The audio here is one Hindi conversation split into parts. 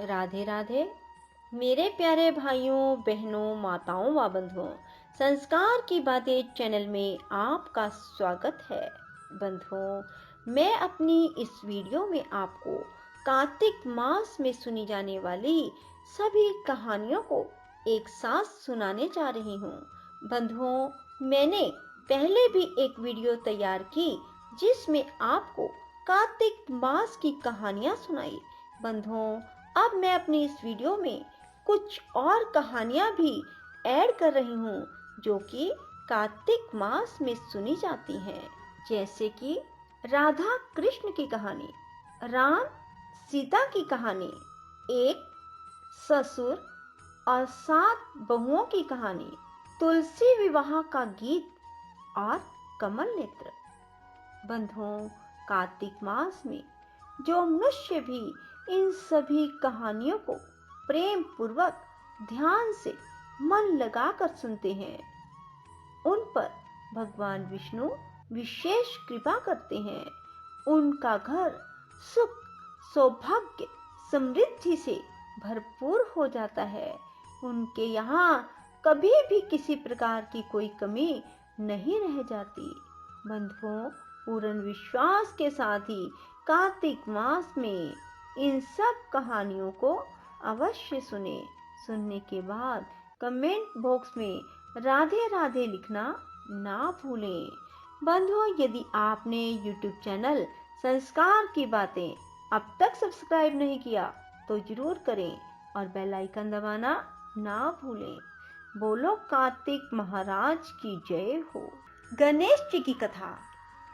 राधे राधे। मेरे प्यारे भाइयों बहनों माताओं व बंधुओं, संस्कार की बातें चैनल में आपका स्वागत है। बंधुओं, मैं अपनी इस वीडियो में आपको कार्तिक मास में सुनी जाने वाली सभी कहानियों को एक साथ सुनाने जा रही हूँ। बंधुओं, मैंने पहले भी एक वीडियो तैयार की जिसमें आपको कार्तिक मास की कहानियां सुनाई। बंधुओं, अब मैं अपनी इस वीडियो में कुछ और कहानियां भी ऐड कर रही हूँ जो कि कार्तिक मास में सुनी जाती हैं, जैसे कि राधा कृष्ण की कहानी, राम सीता की कहानी, एक ससुर और 7 बहुओं की कहानी, तुलसी विवाह का गीत और कमल नेत्र। बंधुओं, कार्तिक मास में जो मनुष्य भी इन सभी कहानियों को प्रेम पूर्वक ध्यान से मन लगाकर सुनते हैं, उन पर भगवान विष्णु विशेष कृपा करते हैं। उनका घर सुख सौभाग्य समृद्धि से भरपूर हो जाता है। उनके यहाँ कभी भी किसी प्रकार की कोई कमी नहीं रह जाती। बंधुओं, पूर्ण विश्वास के साथ ही कार्तिक मास में इन सब कहानियों को अवश्य सुने। सुनने के बाद कमेंट बॉक्स में राधे राधे लिखना ना भूलें। बंधुओं, यदि आपने YouTube चैनल संस्कार की बातें अब तक सब्सक्राइब नहीं किया तो जरूर करें और बेल आइकन दबाना ना भूलें। बोलो कार्तिक महाराज की जय हो। गणेश जी की कथा।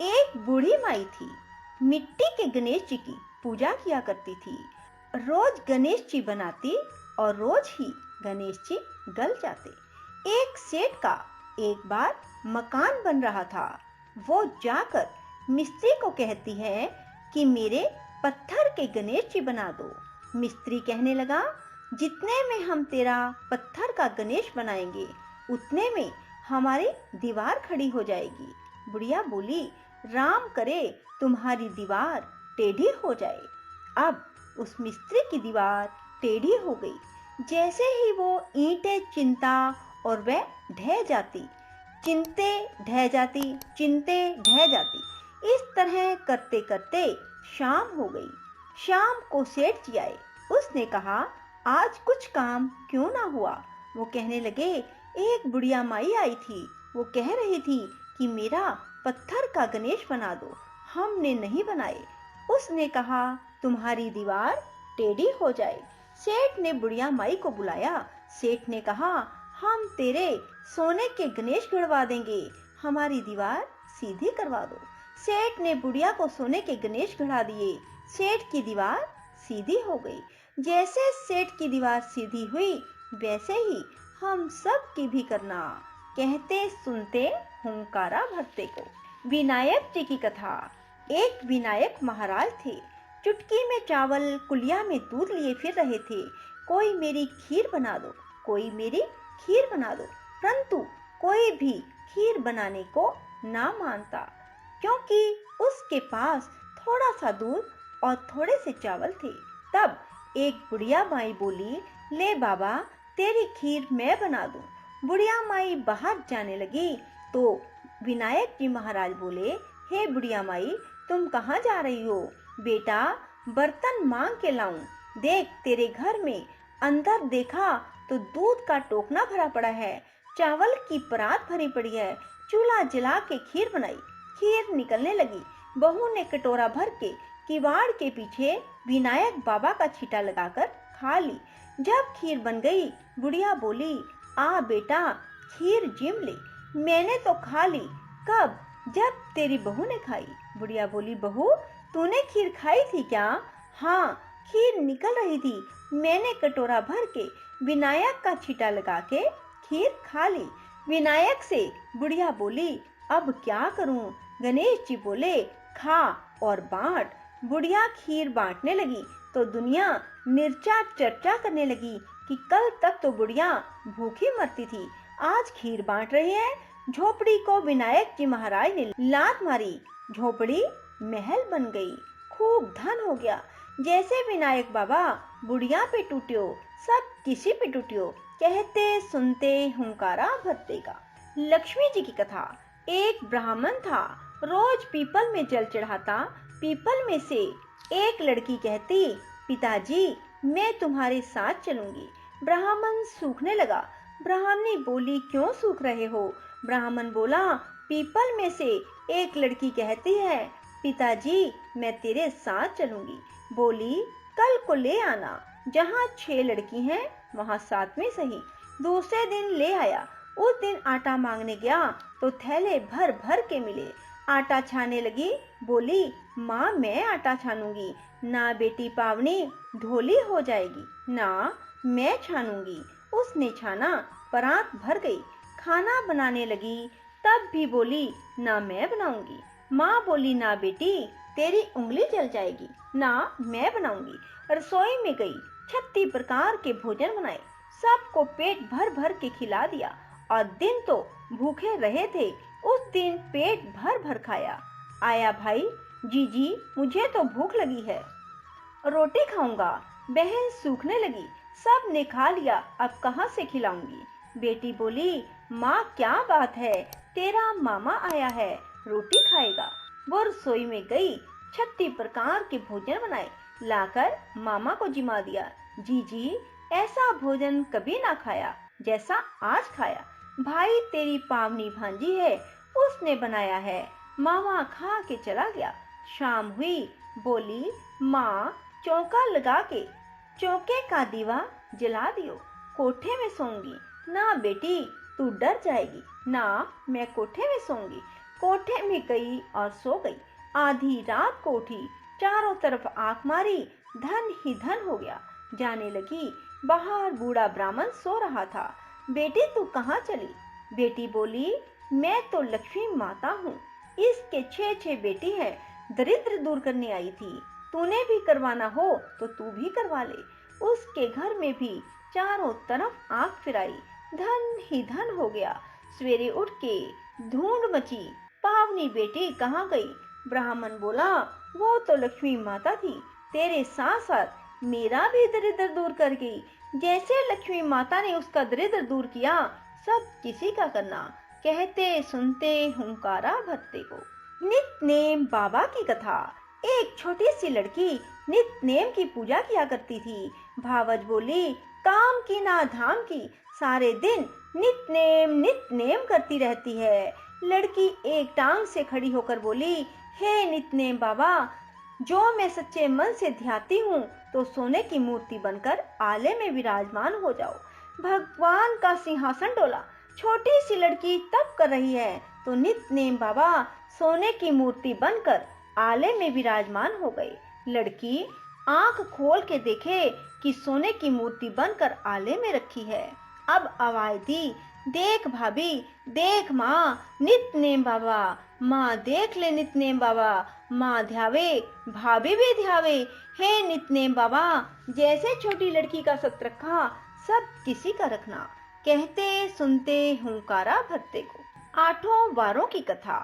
एक बूढ़ी माई थी। मिट्टी के गणेश जी की पूजा किया करती थी। रोज गणेश जी बनाती और रोज ही गणेश जी गल जाते। एक सेठ का एक बार मकान बन रहा था। वो जाकर मिस्त्री को कहती है कि मेरे पत्थर के गणेश जी बना दो। मिस्त्री कहने लगा, जितने में हम तेरा पत्थर का गणेश बनाएंगे उतने में हमारी दीवार खड़ी हो जाएगी। बुढ़िया बोली, राम करे तुम्हारी दीवार टेढ़ी हो जाए। अब उस मिस्त्री की दीवार टेढ़ी हो गई। जैसे ही वो ईंटें चिंता और वह ढह जाती, चिंते ढह जाती, चिंते ढह जाती। इस तरह करते करते शाम हो गई। शाम को सेठ जी आए। उसने कहा, आज कुछ काम क्यों ना हुआ? वो कहने लगे, एक बुढ़िया माई आई थी। वो कह रही थी कि मेरा पत्थर का गणेश बना दो। हमने नहीं बनाए। उसने कहा तुम्हारी दीवार टेढ़ी हो जाए। सेठ ने बुढ़िया माई को बुलाया। सेठ ने कहा, हम तेरे सोने के गणेश गढ़वा देंगे, हमारी दीवार सीधी करवा दो। सेठ ने बुढ़िया को सोने के गणेश गढ़ा दिए। सेठ की दीवार सीधी हो गई। जैसे सेठ की दीवार सीधी हुई वैसे ही हम सब की भी करना। कहते सुनते हुंकारा भरते को। विनायक जी की कथा। एक विनायक महाराज थे। चुटकी में चावल कुलिया में दूध लिए फिर रहे थे। कोई मेरी खीर बना दो, कोई मेरी खीर बना दो, परंतु कोई भी खीर बनाने को ना मानता, क्योंकि उसके पास थोड़ा सा दूध और थोड़े से चावल थे। तब एक बुढ़िया माई बोली, ले बाबा, तेरी खीर मैं बना दूं। बुढ़िया माई बाहर जाने लगी तो विनायक जी महाराज बोले, हे बुढ़िया माई, तुम कहाँ जा रही हो? बेटा, बर्तन मांग के लाऊं। देख, तेरे घर में अंदर देखा तो दूध का टोकना भरा पड़ा है, चावल की परात भरी पड़ी है। चूल्हा जला के खीर बनाई। खीर निकलने लगी। बहू ने कटोरा भर के किवाड़ के पीछे विनायक बाबा का छीटा लगाकर खा ली। जब खीर बन गई, बुढ़िया बोली, आ बेटा, खीर जिम ले। मैंने तो खा ली। कब? जब तेरी बहू ने खाई। बुढ़िया बोली, बहू, तूने खीर खाई थी क्या? हाँ, खीर निकल रही थी। मैंने कटोरा भर के विनायक का छीटा लगा के खीर खा ली। विनायक से बुढ़िया बोली, अब क्या करूं? गणेश जी बोले, खा और बांट। बुढ़िया खीर बांटने लगी तो दुनिया निर्चा चर्चा करने लगी कि कल तक तो बुढ़िया भूखी मरती थी, आज खीर बांट रही है। झोपड़ी को विनायक जी महाराज ने लात मारी। झोपड़ी महल बन गई। खूब धन हो गया। जैसे विनायक बाबा बुढ़िया पे टूट्यो, सब किसी पे टूट्यो, कहते सुनते हुंकारा भरते का। लक्ष्मी जी की कथा। एक ब्राह्मण था, रोज पीपल में जल चढ़ाता। पीपल में से एक लड़की कहती, पिताजी मैं तुम्हारे साथ चलूंगी। ब्राह्मण सूखने लगा। ब्राह्मणी बोली, क्यों सूख रहे हो? ब्राह्मण बोला, पीपल में से एक लड़की कहती है, पिताजी मैं तेरे साथ चलूंगी। बोली, कल को ले आना, जहाँ 6 लड़की हैं वहाँ 7वीं सही। दूसरे दिन ले आया। उस दिन आटा मांगने गया तो थैले भर भर के मिले। आटा छाने लगी। बोली, माँ मैं आटा छानूंगी। ना बेटी पावनी, ढोली हो जाएगी। ना मैं छानूंगी। उसने छाना, परात भर गई। खाना बनाने लगी, तब भी बोली, ना मैं बनाऊंगी। माँ बोली, ना बेटी तेरी उंगली जल जाएगी। ना मैं बनाऊंगी। रसोई में गई, 36 प्रकार के भोजन बनाए, सबको पेट भर भर के खिला दिया। और दिन तो भूखे रहे थे, उस दिन पेट भर भर खाया। आया भाई, जीजी मुझे तो भूख लगी है, रोटी खाऊंगा। बहन सूखने लगी, सब ने खा लिया, अब कहाँ से खिलाऊंगी। बेटी बोली, माँ क्या बात है, तेरा मामा आया है, रोटी खाएगा। वो रसोई में गई, 36 प्रकार के भोजन बनाए, लाकर मामा को जिमा दिया। जीजी ऐसा भोजन कभी ना खाया जैसा आज खाया। भाई तेरी पावनी भांजी है, उसने बनाया है। मामा खा के चला गया। शाम हुई, बोली, माँ चौका लगा के चौके का दीवा जला दियो, कोठे में सोऊंगी। ना बेटी तू डर जाएगी। ना मैं कोठे में सोऊंगी। कोठे में गई और सो गई। आधी रात को उठी, चारों तरफ आंख मारी, धन ही धन हो गया। जाने लगी, बाहर बूढ़ा ब्राह्मण सो रहा था। बेटी तू कहाँ चली? बेटी बोली, मैं तो लक्ष्मी माता हूँ, इसके 6 बेटी हैं, दरिद्र दूर करने आई थी। तूने भी करवाना हो तो तू भी करवा ले। उसके घर में भी चारों तरफ आंख फिराई, धन ही धन हो गया। सवेरे उठ के धूंध मची, पावनी बेटी कहाँ गई? ब्राह्मण बोला, वो तो लक्ष्मी माता थी, तेरे साथ साथ मेरा भी दरिद्र दूर कर गई। जैसे लक्ष्मी माता ने उसका दरिद्र दूर किया, सब किसी का करना। कहते सुनते हुंकारा भरते को। नित नेम बाबा की कथा। एक छोटी सी लड़की नित नेम की पूजा किया करती थी। भावज बोली, काम की ना धाम की, सारे दिन नित नेम करती रहती है। लड़की एक टांग से खड़ी होकर बोली, हे नित नेम बाबा, जो मैं सच्चे मन से ध्याती हूँ तो सोने की मूर्ति बनकर आले में विराजमान हो जाओ। भगवान का सिंहासन डोला। छोटी सी लड़की तप कर रही है तो नित नेम बाबा सोने की मूर्ति बनकर आले में विराजमान हो गए। लड़की आंख खोल के देखे कि सोने की मूर्ति बनकर आले में रखी है। अब आवाज दी, देख भाभी, देख माँ, नित नेम बाबा। माँ देख ले नित नेम बाबा। माँ ध्यावे, भाभी भी ध्यावे। हे नित नेम बाबा, जैसे छोटी लड़की का सत रखा, सब किसी का रखना। कहते सुनते हुंकारा भरते को। 8 वारों की कथा।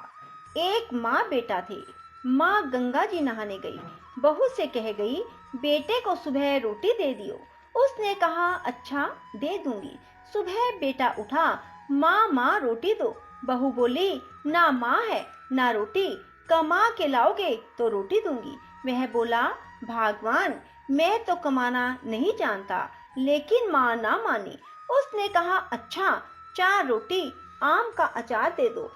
एक माँ बेटा थे। माँ गंगा जी नहाने गई। बहू से कह गई, बेटे को सुबह रोटी दे दियो। उसने कहा, अच्छा दे दूंगी। सुबह बेटा उठा, माँ माँ रोटी दो। बहू बोली, ना माँ है ना रोटी, कमा के लाओगे तो रोटी दूंगी। वह बोला, भगवान मैं तो कमाना नहीं जानता। लेकिन माँ ना मानी। उसने कहा, अच्छा 4 रोटी आम का अचार दे दो।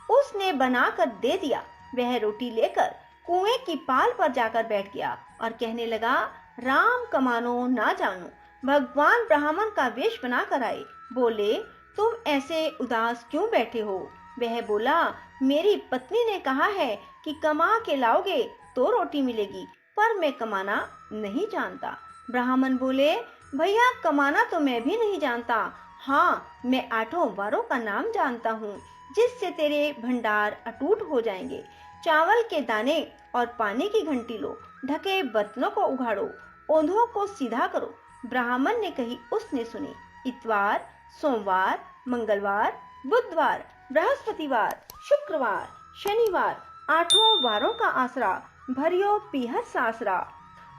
उसने बनाकर दे दिया। वह रोटी लेकर कुएं की पाल पर जाकर बैठ गया और कहने लगा, राम कमानो ना जानो। भगवान ब्राह्मण का वेश बनाकर आए। बोले, तुम ऐसे उदास क्यों बैठे हो? वह बोला, मेरी पत्नी ने कहा है कि कमा के लाओगे तो रोटी मिलेगी, पर मैं कमाना नहीं जानता। ब्राह्मण बोले, भैया कमाना तो मैं भी नहीं जानता। हाँ मैं 8 वारों का नाम जानता हूँ, जिससे तेरे भंडार अटूट हो जाएंगे। चावल के दाने और पानी की घंटी लो, ढके बर्तनों को उघाड़ो, ओंधों को सीधा करो। ब्राह्मण ने कही, उसने सुनी। इतवार, सोमवार, मंगलवार, बुधवार, बृहस्पतिवार, शुक्रवार, शनिवार, 8 वारों का आसरा, भरियो पीहर सासरा।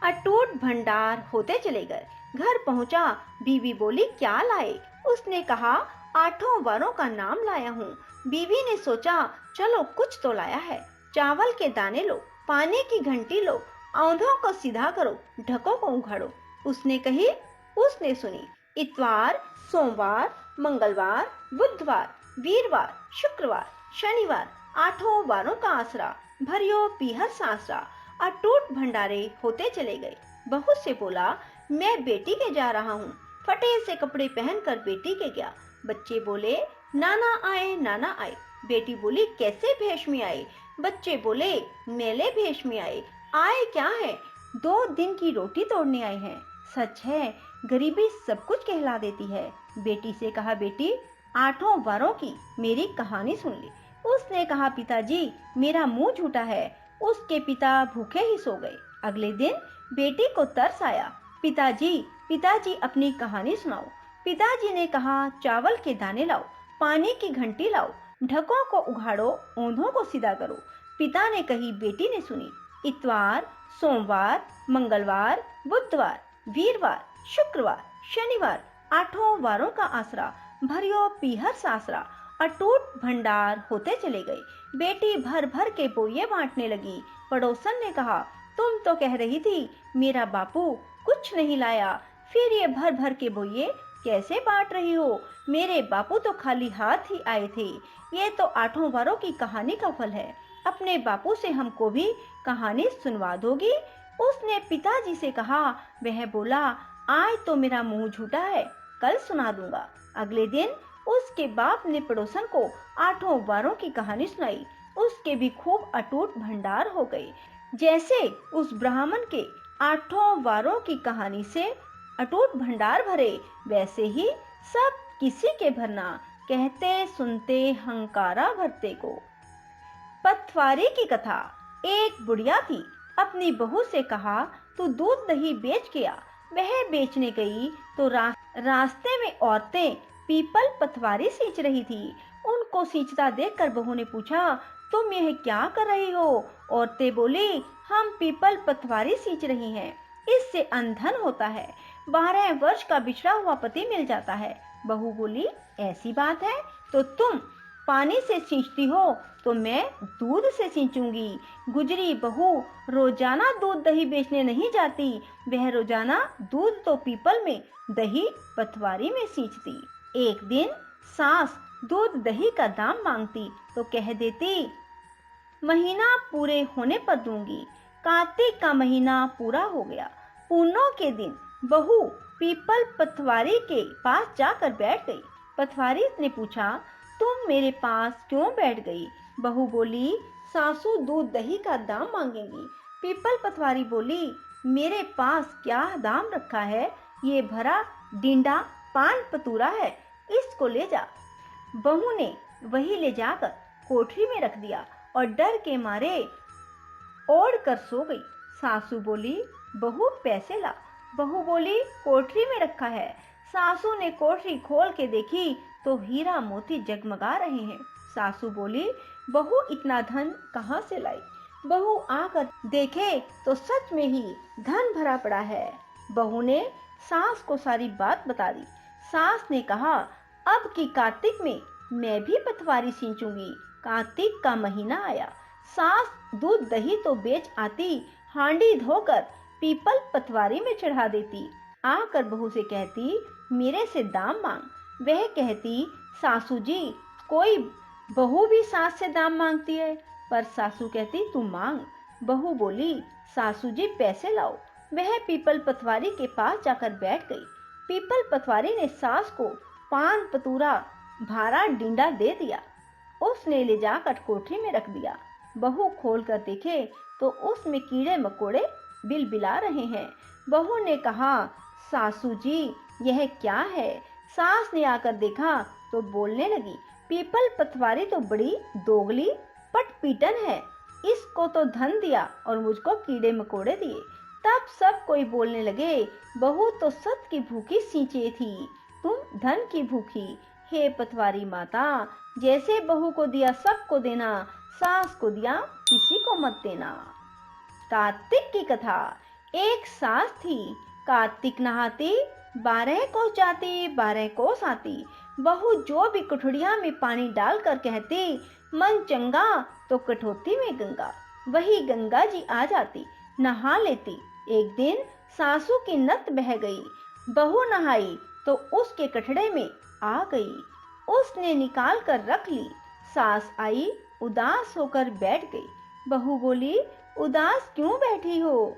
अटूट भंडार होते चले गए। घर पहुंचा, बीवी बोली क्या लाए? उसने कहा आठों वारों का नाम लाया हूँ। बीवी ने सोचा चलो कुछ तो लाया है। चावल के दाने लो, पानी की घंटी लो, औंधों को सीधा करो, ढकों को उघाड़ो। उसने सुनी। इतवार, सोमवार, मंगलवार, बुधवार, वीरवार, शुक्रवार, शनिवार, आठों वारों का आसरा, भरियो पीहर सासरा। अटूट भंडारे होते चले गए। बहू से बोला मैं बेटी के जा रहा हूँ। फटे से कपड़े पहनकर बेटी के गया। बच्चे बोले नाना आए, नाना आए। बेटी बोली कैसे भेष में आए? बच्चे बोले मेले भेष में आए। आए क्या है? 2 दिन की रोटी तोड़ने आए हैं। सच है, गरीबी सब कुछ कहला देती है। बेटी से कहा बेटी आठों वारों की मेरी कहानी सुन ली। उसने कहा पिताजी मेरा मुंह झूठा है। उसके पिता भूखे ही सो गए। अगले दिन बेटी को तरस आया। पिताजी पिताजी अपनी कहानी सुनाओ। पिताजी ने कहा चावल के दाने लाओ, पानी की घंटी लाओ, ढकों को उघाड़ो, ओंधों को सीधा करो। पिता ने कही, बेटी ने सुनी। इतवार, सोमवार, मंगलवार, बुधवार, वीरवार, शुक्रवार, शनिवार, आठों वारों का आसरा, भरियो पीहर सासरा। अटूट भंडार होते चले गए। बेटी भर भर के बोये बांटने लगी। पड़ोसन ने कहा तुम तो कह रही थी मेरा बापू कुछ नहीं लाया, फिर ये भर भर के बोये कैसे बांट रही हो? मेरे बापू तो खाली हाथ ही आए थे। ये तो आठों वारों की कहानी का फल है। अपने बापू से हमको भी कहानी सुनवा दोगी? उसने पिताजी से कहा। वह बोला आज तो मेरा मुंह झूठा है, कल सुना दूंगा। अगले दिन उसके बाप ने पड़ोसन को आठों वारों की कहानी सुनाई। उसके भी खूब अटूट भंडार हो गए। जैसे उस ब्राह्मण के आठों वारों की कहानी से अटूट भंडार भरे, वैसे ही सब किसी के भरना, कहते सुनते हंकारा भरते को। पथवारी की कथा। एक बुढ़िया थी। अपनी बहू से कहा तू दूध दही बेच के आ। वह बेचने गई तो रास्ते में औरतें पीपल पथवारी सींच रही थी। उनको सींचता देखकर बहू ने पूछा तुम यह क्या कर रही हो? औरतें बोली हम पीपल पथवारी सींच रही हैं, इससे अंधन होता है, 12 वर्ष का बिछड़ा हुआ पति मिल जाता है। बहू बोली ऐसी बात है तो तुम पानी से सींचती हो तो मैं दूध से सींचूंगी। गुजरी बहू रोजाना दूध दही बेचने नहीं जाती, वह रोजाना दूध तो पीपल में, दही पथवारी में सींचती। एक दिन सास दूध दही का दाम मांगती तो कह देती महीना पूरे होने पर दूंगी। कार्तिक का महीना पूरा हो गया। पूर्णों के दिन बहू पीपल पथवारी के पास जाकर बैठ गई। पथवारी ने पूछा तुम मेरे पास क्यों बैठ गई? बहू बोली सासू दूध दही का दाम मांगेंगी। पीपल पथवारी बोली मेरे पास क्या दाम रखा है? ये भरा डिंडा पान पतूरा है, इसको ले जा। बहू ने वही ले जाकर कोठरी में रख दिया और डर के मारे ओढ़ कर सो गई। सासू बोली बहू पैसे ला। बहू बोली कोठरी में रखा है। सासू ने कोठरी खोल के देखी तो हीरा मोती जगमगा रहे हैं। सासू बोली बहू इतना धन कहाँ से लाई? बहू आकर देखे तो सच में ही धन भरा पड़ा है। बहू ने सास को सारी बात बता दी। सास ने कहा अब की कार्तिक में मैं भी पथवारी सींचूंगी। कार्तिक का महीना आया। सास दूध दही तो बेच आती, हांडी धोकर पीपल पथवारी में चढ़ा देती। आकर बहू से कहती मेरे से दाम मांग। वह कहती सासू जी कोई बहू भी सास से दाम मांगती है, पर सासू कहती तू मांग। बहू बोली सासू जी पैसे लाओ। वह पीपल पथवारी के पास जाकर बैठ गई। पीपल पथवारी ने सास को पान पतूरा भारा डिंडा दे दिया। उसने ले जाकर कोठरी में रख दिया। बहू खोल कर देखे तो उसमें कीड़े मकोड़े बिलबिला रहे हैं। बहू ने कहा सासू जी यह क्या है? सास ने आकर देखा तो बोलने लगी पीपल पथवारी तो बड़ी दोगली पटपीटन है, इसको तो धन दिया और मुझको कीड़े मकोड़े दिए। तब सब कोई बोलने लगे बहू तो सत की भूखी सींचे थी, तुम धन की भूखी। हे पथवारी माता, जैसे बहू को दिया सबको देना, सास को दिया किसी को मत देना। कार्तिक की कथा। एक सास थी, कार्तिक नहाती, 12 कोस जाती 12 कोस आती। बहू जो भी कुठड़िया में पानी डालकर कहती, मन चंगा तो कठौती में गंगा, वही गंगा जी आ जाती, नहा लेती। एक दिन सासू की नत बह गई, बहू नहाई तो उसके कठड़े में आ गई, उसने निकाल कर रख ली। सास आई, उदास होकर बैठ गई। बहू बोली, उदास क्यों बैठी हो?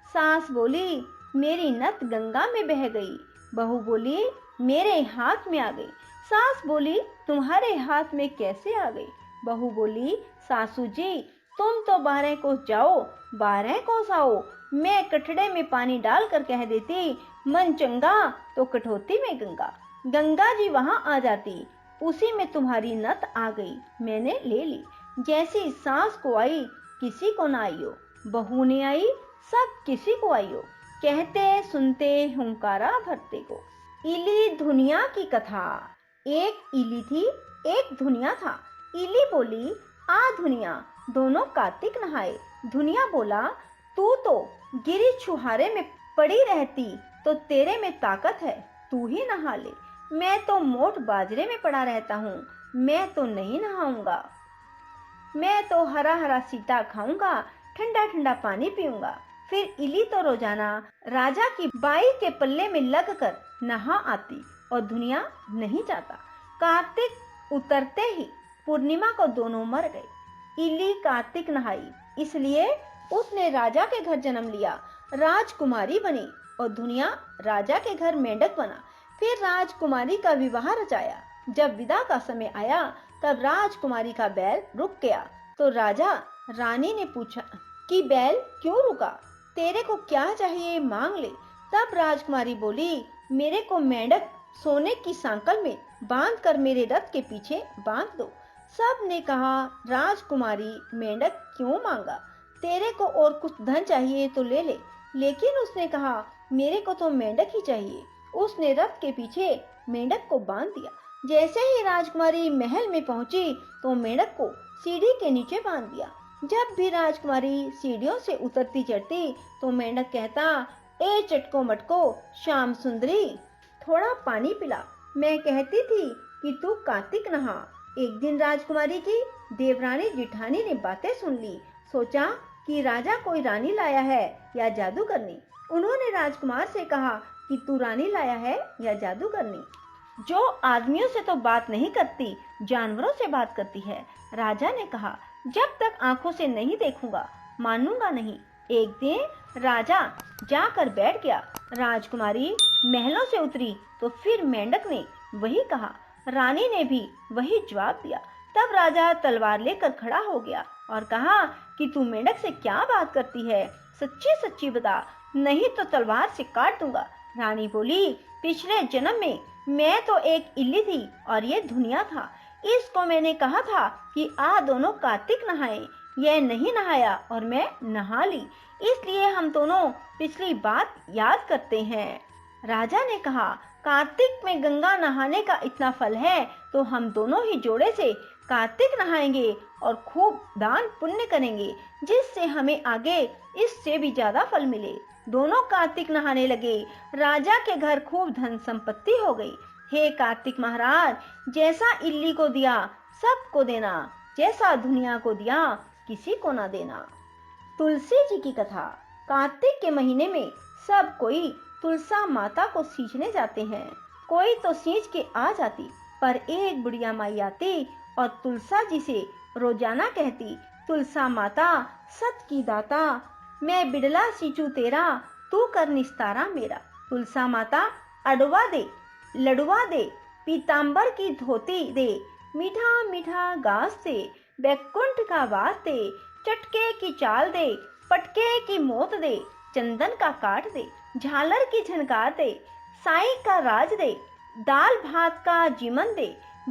सास बोली, मेरी नत गंगा में बह गई। बहू बोली, मेरे हाथ में आ गई। सास बोली, तुम्हारे हाथ में कैसे आ गई? बहू बोली, सासू जी, तुम तो 12 कोस जाओ 12 कोस आओ, मैं कठड़े में पानी डालकर कह देती, मन चंगा तो कठौती में गंगा, गंगा जी वहां आ जाती, उसी में तुम्हारी नत आ गई, मैंने ले ली। जैसी सास को आई किसी को ना आइयो, बहू ने आई सब किसी को आइयो, कहते सुनते हुंकारा भरते को। इली धुनिया की कथा। एक इली थी, एक धुनिया था। इली बोली, आ धुनिया, दोनों कार्तिक नहाए। धुनिया बोला, तू तो गिरी छुहारे में पड़ी रहती तो तेरे में ताकत है, तू ही नहा ले। मैं तो मोट बाजरे में पड़ा रहता हूँ, मैं तो नहीं नहाऊंगा। मैं तो हरा हरा सीता खाऊंगा, ठंडा ठंडा पानी पीऊंगा। फिर इली तो रोजाना राजा की बाई के पल्ले में लगकर नहा आती और दुनिया नहीं जाता। कार्तिक उतरते ही पूर्णिमा को दोनों मर गए। इली कार्तिक नहाई, इसलिए उसने राजा के घर जन्म लिया, राजकुमारी बनी, और दुनिया राजा के घर मेंढक बना। फिर राजकुमारी का विवाह रचाया। जब विदा का समय आया तब राजकुमारी का बैल रुक गया तो राजा रानी ने पूछा कि बैल क्यों रुका, तेरे को क्या चाहिए मांग ले। तब राजकुमारी बोली, मेरे को मेंढक सोने की सांकल में बांध कर मेरे रथ के पीछे बांध दो। सब ने कहा, राजकुमारी मेंढक क्यों मांगा, तेरे को और कुछ धन चाहिए तो ले ले। लेकिन उसने कहा, मेरे को तो मेंढक ही चाहिए। उसने रथ के पीछे मेंढक को बांध दिया। जैसे ही राजकुमारी महल में पहुंची तो मेंढक को सीढ़ी के नीचे बांध दिया। जब भी राजकुमारी सीढ़ियों से उतरती चढ़ती तो मेंढक कहता, ए चटको मटको श्याम सुंदरी, थोड़ा पानी पिला। मैं कहती थी कि तू कार्तिक नहा। एक दिन राजकुमारी की देवरानी जिठानी ने बातें सुन ली। सोचा कि राजा कोई रानी लाया है या जादूगरनी। उन्होंने राजकुमार से कहा कि तू रानी लाया है या जादूगरनी, जो आदमियों से तो बात नहीं करती, जानवरों से बात करती है। राजा ने कहा, जब तक आंखों से नहीं देखूंगा मानूंगा नहीं। एक दिन राजा जाकर बैठ गया। राजकुमारी महलों से उतरी तो फिर मेंढक ने वही कहा, रानी ने भी वही जवाब दिया। तब राजा तलवार लेकर खड़ा हो गया और कहा कि तू मेंढक से क्या बात करती है, सच्ची सच्ची बता, नहीं तो तलवार से काट दूंगा। रानी बोली, पिछले जन्म में मैं तो एक इल्ली थी और ये दुनिया था। इसको मैंने कहा था कि आ दोनों कार्तिक नहाए, यह नहीं नहाया और मैं नहा ली, इसलिए हम दोनों पिछली बात याद करते हैं। राजा ने कहा, कार्तिक में गंगा नहाने का इतना फल है तो हम दोनों ही जोड़े से कार्तिक नहाएंगे और खूब दान पुण्य करेंगे, जिससे हमें आगे इससे भी ज्यादा फल मिले। दोनों कार्तिक नहाने लगे। राजा के घर खूब धन संपत्ति हो गई। हे कार्तिक महाराज, जैसा इल्ली को दिया सबको देना, जैसा दुनिया को दिया किसी को ना देना। तुलसी जी की कथा। कार्तिक के महीने में सब कोई तुलसा माता को सींचने जाते हैं। कोई तो सींच के आ जाती, पर एक बुढ़िया माई आती और तुलसा जी से रोजाना कहती, तुलसा माता सत की दाता, मैं बिड़ला सींचू तेरा, तू कर निस्तारा मेरा। तुलसा माता अडवा दे, लडवा दे, पीतांबर की धोती दे, मीठा मीठा घास दे, बैकुंठ का वास दे, चटके की चाल दे, पटके की मौत दे, चंदन का काट दे, झालर की झनकार दे, साई का राज दे, दाल भात का जीवन दे,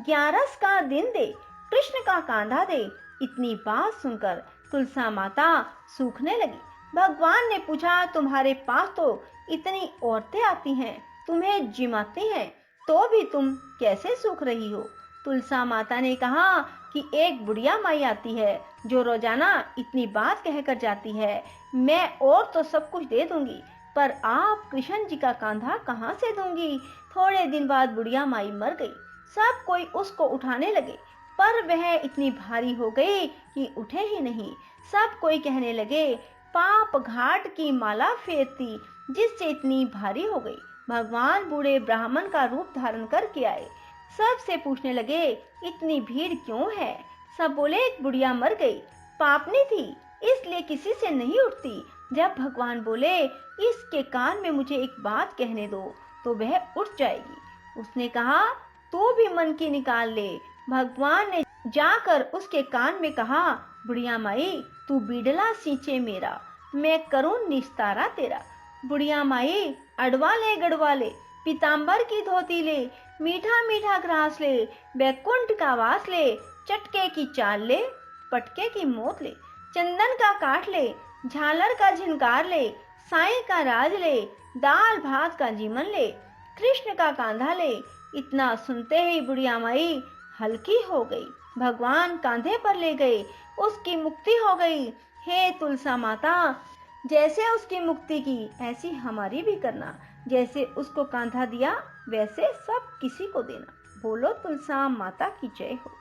11 का दिन दे, कृष्ण का कांधा दे। इतनी बात सुनकर तुलसा माता सूखने लगी। भगवान ने पूछा, तुम्हारे पास तो इतनी औरतें आती हैं, तुम्हें जिमाती हैं, तो भी तुम कैसे सूख रही हो? तुलसा माता ने कहा कि एक बुढ़िया माई आती है जो रोजाना इतनी बात कहकर जाती है, मैं और तो सब कुछ दे दूंगी, पर आप कृष्ण जी का कांधा कहाँ से दूंगी। थोड़े दिन बाद बुढ़िया माई मर गई। सब कोई उसको उठाने लगे, पर वह इतनी भारी हो गई कि उठे ही नहीं। सब कोई कहने लगे, पाप घाट की माला फेरती जिससे इतनी भारी हो गई। भगवान बूढ़े ब्राह्मण का रूप धारण करके आए। सब से पूछने लगे, इतनी भीड़ क्यों है। सब बोले, एक बुढ़िया मर गई, पापनी थी, इसलिए किसी से नहीं उठती। जब भगवान बोले, इसके कान में मुझे एक बात कहने दो तो वह उठ जाएगी। उसने कहा, तू भी मन की निकाल ले। भगवान ने जाकर उसके कान में कहा, बुढ़िया माई तू बीड़ला सींचे मेरा, मैं करूं निस्तारा तेरा। बुढ़िया माई अडवा ले गड़वा ले, पीताम्बर की धोती ले, मीठा मीठा ग्रास ले, बैकुंठ का वास ले, चटके की चाल ले, पटके की मौत ले, चंदन का काठ ले, झालर का झिनकार ले, साईं का राज ले, दाल भात का जीवन ले, कृष्ण का कांधा ले। इतना सुनते ही बुढ़िया माई हल्की हो गई। भगवान कांधे पर ले गए, उसकी मुक्ति हो गई। हे तुलसा माता, जैसे उसकी मुक्ति की ऐसी हमारी भी करना। जैसे उसको कांधा दिया वैसे सब किसी को देना। बोलो तुलसा माता की जय हो।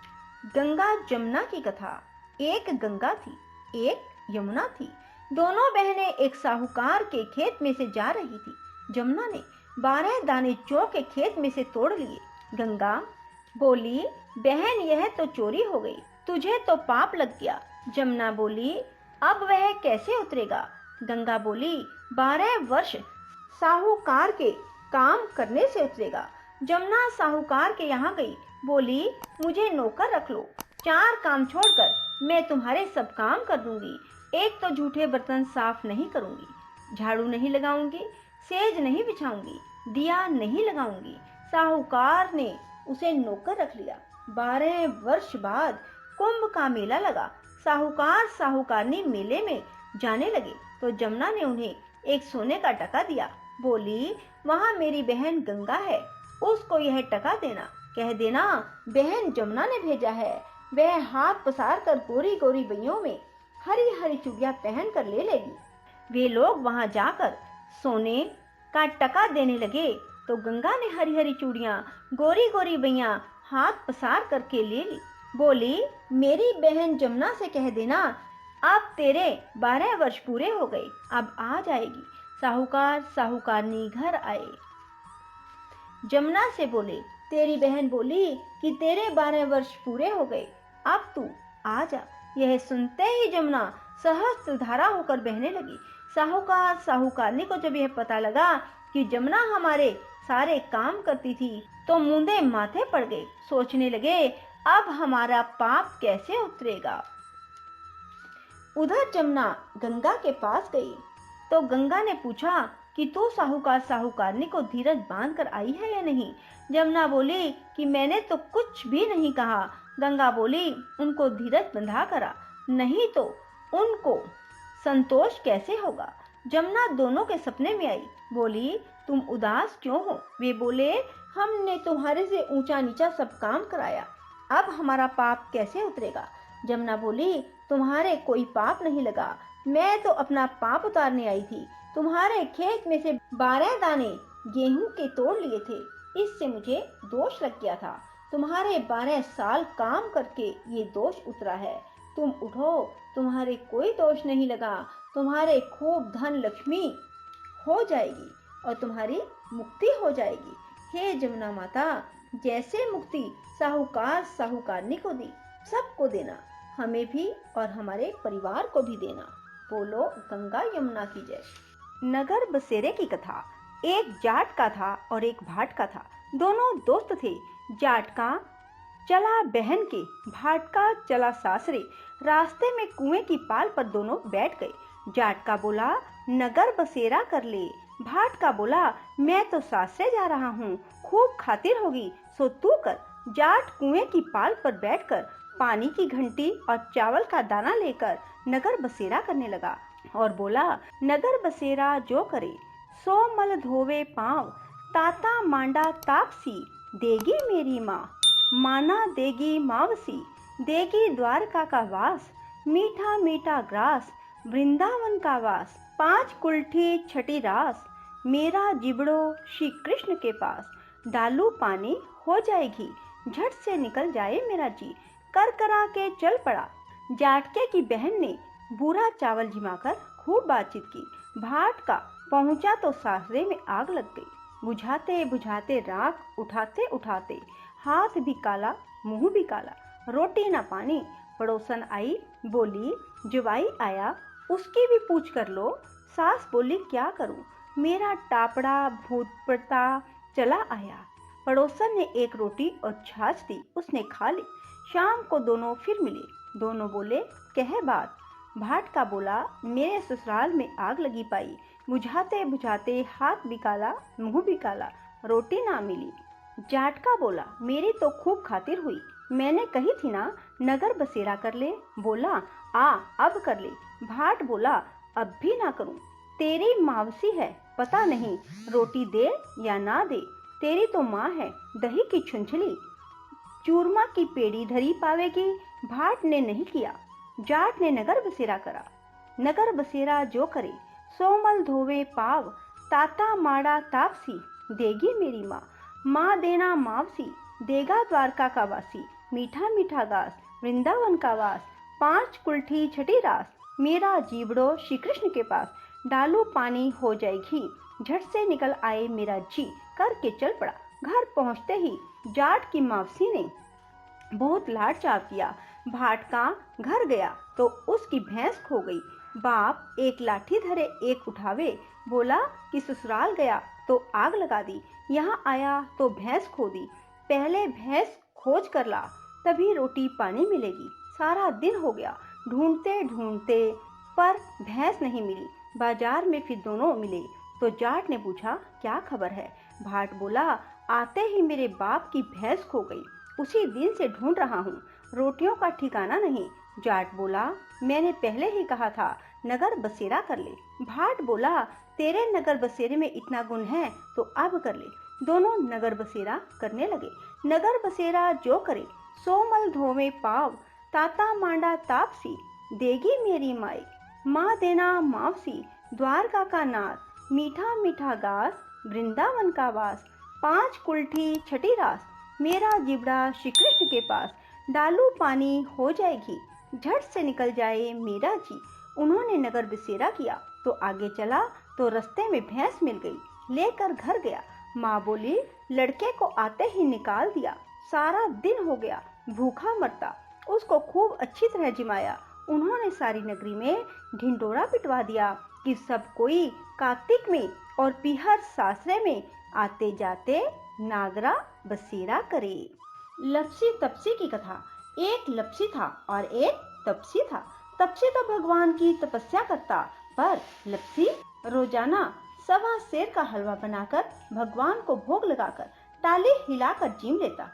गंगा जमुना की कथा। एक गंगा थी, एक यमुना थी। दोनों बहनें एक साहूकार के खेत में से जा रही थी। जमुना ने 12 दाने जौ के खेत में से तोड़ लिए। गंगा बोली, बहन यह तो चोरी हो गई, तुझे तो पाप लग गया। जमुना बोली, अब वह कैसे उतरेगा। गंगा बोली, 12 वर्ष साहूकार के काम करने से उतरेगा। जमुना साहूकार के यहाँ गई, बोली, मुझे नौकर रख लो, 4 काम छोड़कर मैं तुम्हारे सब काम कर दूंगी। एक तो जूठे बर्तन साफ नहीं करूंगी, झाड़ू नहीं लगाऊंगी, सेज नहीं बिछाऊंगी, दिया नहीं लगाऊंगी। साहूकार ने उसे नौकर रख लिया। 12 वर्ष बाद कुंभ का मेला लगा। साहूकार साहूकारनी मेले में जाने लगे तो जमुना ने उन्हें एक सोने का टका दिया। बोली, वहाँ मेरी बहन गंगा है, उसको यह टका देना, कह देना बहन जमुना ने भेजा है। वह हाथ पसार कर गोरी गोरी बइयों में हरी हरी चूड़ियां पहन कर ले लेगी। वे लोग वहां जाकर सोने का टका देने लगे तो गंगा ने हरी हरी चूड़ियां गोरी गोरी बइयां हाथ पसार करके ले ली। बोली, मेरी बहन जमुना से कह देना, अब तेरे 12 वर्ष पूरे हो गए, अब आ जाएगी। साहूकार साहूकारनी घर आए। जमुना से बोले, तेरी बहन बोली कि तेरे 12 वर्ष पूरे हो गए, अब तू आ जा। यह सुनते ही जमुना सहस्त्र धारा होकर बहने लगी। साहूकार साहूकारनी को जब यह पता लगा कि जमुना हमारे सारे काम करती थी तो मूंदे माथे पड़ गए। सोचने लगे, अब हमारा पाप कैसे उतरेगा। उधर जमुना गंगा के पास गई तो गंगा ने पूछा कि तू साहूकार साहूकारनी को धीरज बांध कर आई है या नहीं। जमुना बोली कि मैंने तो कुछ भी नहीं कहा। गंगा बोली, उनको धीरज बंधा करा, नहीं तो उनको संतोष कैसे होगा। जमुना दोनों के सपने में आई। बोली, तुम उदास क्यों हो। वे बोले, हमने तुम्हारे से ऊंचा नीचा सब काम कराया, अब हमारा पाप कैसे उतरेगा। जमुना बोली, तुम्हारे कोई पाप नहीं लगा, मैं तो अपना पाप उतारने आई थी। तुम्हारे खेत में से 12 दाने गेहूं के तोड़ लिए थे, इससे मुझे दोष लग गया था। तुम्हारे 12 साल काम करके ये दोष उतरा है। तुम उठो, तुम्हारे कोई दोष नहीं लगा। तुम्हारे खूब धन लक्ष्मी हो जाएगी और तुम्हारी मुक्ति हो जाएगी। हे जमुना माता, जैसे मुक्ति साहूकार साहूकारनी को दी, सबको देना, हमें भी और हमारे परिवार को भी देना। बोलो गंगा यमुना की जय। नगर बसेरे की कथा। एक जाट का था और एक भाट का था। दोनों दोस्त थे। जाट का चला बहन के, भाट का चला सासरे। रास्ते में कुएं की पाल पर दोनों बैठ गए। जाट का बोला, नगर बसेरा कर ले। भाट का बोला, मैं तो सासरे जा रहा हूँ, खूब खातिर होगी, सो तू कर। जाट कुएं की पाल पर बैठकर पानी की घंटी और चावल का दाना लेकर नगर बसेरा करने लगा और बोला, नगर बसेरा जो करे सो मल धोवे पाँव, ताता मांडा तापसी देगी मेरी माँ। माना देगी मावसी, देगी द्वारका का वास, मीठा मीठा ग्रास, वृंदावन का वास। 5 कुल्ठी छठी रास, मेरा जिबड़ो श्री कृष्ण के पास। डालू पानी हो जाएगी, झट से निकल जाए मेरा जी। कर करा के चल पड़ा, जाटके की बहन ने बूढ़ा चावल जिमाकर खूब बातचीत की। भाट का पहुंचा तो सासरे में आग लग गई। बुझाते बुझाते राख, उठाते उठाते हाथ भी काला मुंह भी काला। रोटी ना पानी, पड़ोसन आई बोली जवाई आया उसकी भी पूछ कर लो। सास बोली क्या करूं, मेरा टापड़ा भूत पड़ता चला आया। पड़ोसन ने एक रोटी और छाछ दी, उसने खा ली। शाम को दोनों फिर मिले, दोनों बोले कह बात। भाट का बोला मेरे ससुराल में आग लगी पाई, बुझाते बुझाते हाथ भी काला मुंह भी काला, रोटी ना मिली। जाट का बोला मेरी तो खूब खातिर हुई, मैंने कही थी ना नगर बसेरा कर ले। बोला आ अब कर ले। भाट बोला अब भी ना करूं, तेरी मावसी है पता नहीं रोटी दे या ना दे। तेरी तो माँ है दही की छुंछली, चूरमा की पेड़ी धरी पावेगी। भाट ने नहीं किया, जाट ने नगर बसेरा करा। नगर बसेरा जो करे, सोमल धोवे पाव, ताता माड़ा तापसी, देगी मेरी माँ। माँ देना मावसी, देगा द्वारका का वासी। मीठा मीठा गास, वृंदावन का वास। 5 कुल्ठी छठी रास, मेरा जीवड़ो श्री कृष्ण के पास। डालू पानी हो जाएगी, झट से निकल आए मेरा जी। करके चल पड़ा। घर पहुंचते ही जाट की मावसी ने बहुत लाड चाव किया। भाट का घर गया तो उसकी भैंस खो गई। बाप एक लाठी धरे एक उठावे, बोला कि ससुराल गया तो आग लगा दी, यहाँ आया तो भैंस खो दी। पहले भैंस खोज कर ला, तभी रोटी पानी मिलेगी। सारा दिन हो गया ढूंढते ढूंढते, पर भैंस नहीं मिली। बाजार में फिर दोनों मिले तो जाट ने पूछा क्या खबर है। भाट बोला आते ही मेरे बाप की भैंस खो गई, उसी दिन से ढूंढ रहा हूँ, रोटियों का ठिकाना नहीं। जाट बोला मैंने पहले ही कहा था नगर बसेरा कर ले। भाट बोला तेरे नगर बसेरे में इतना गुण है तो अब कर ले। दोनों नगर बसेरा करने लगे। नगर बसेरा जो करे, सोमल धोवे पाव, ताता मांडा तापसी, देगी मेरी माई। माँ देना मावसी, द्वारका का नाथ, मीठा मीठा गास, वृंदावन का वास। 5 कुल्ठी छठी रास, मेरा जिबड़ा श्री कृष्ण के पास। डालू पानी हो जाएगी, झट से निकल जाए मेरा जी। उन्होंने नगर बसेरा किया तो आगे चला तो रास्ते में भैंस मिल गई, लेकर घर गया। माँ बोली लड़के को आते ही निकाल दिया, सारा दिन हो गया भूखा मरता। उसको खूब अच्छी तरह जिमाया। उन्होंने सारी नगरी में ढिंडोरा पिटवा दिया कि सब कोई कार्तिक में और पीहर सासरे में आते जाते नागरा बसेरा करे। लपसी तपसी की कथा। एक लपसी था और एक तपसी था। तपसी तो भगवान की तपस्या करता, पर लपसी रोजाना 1.25 सेर का हलवा बनाकर भगवान को भोग लगाकर ताली हिलाकर जीम लेता।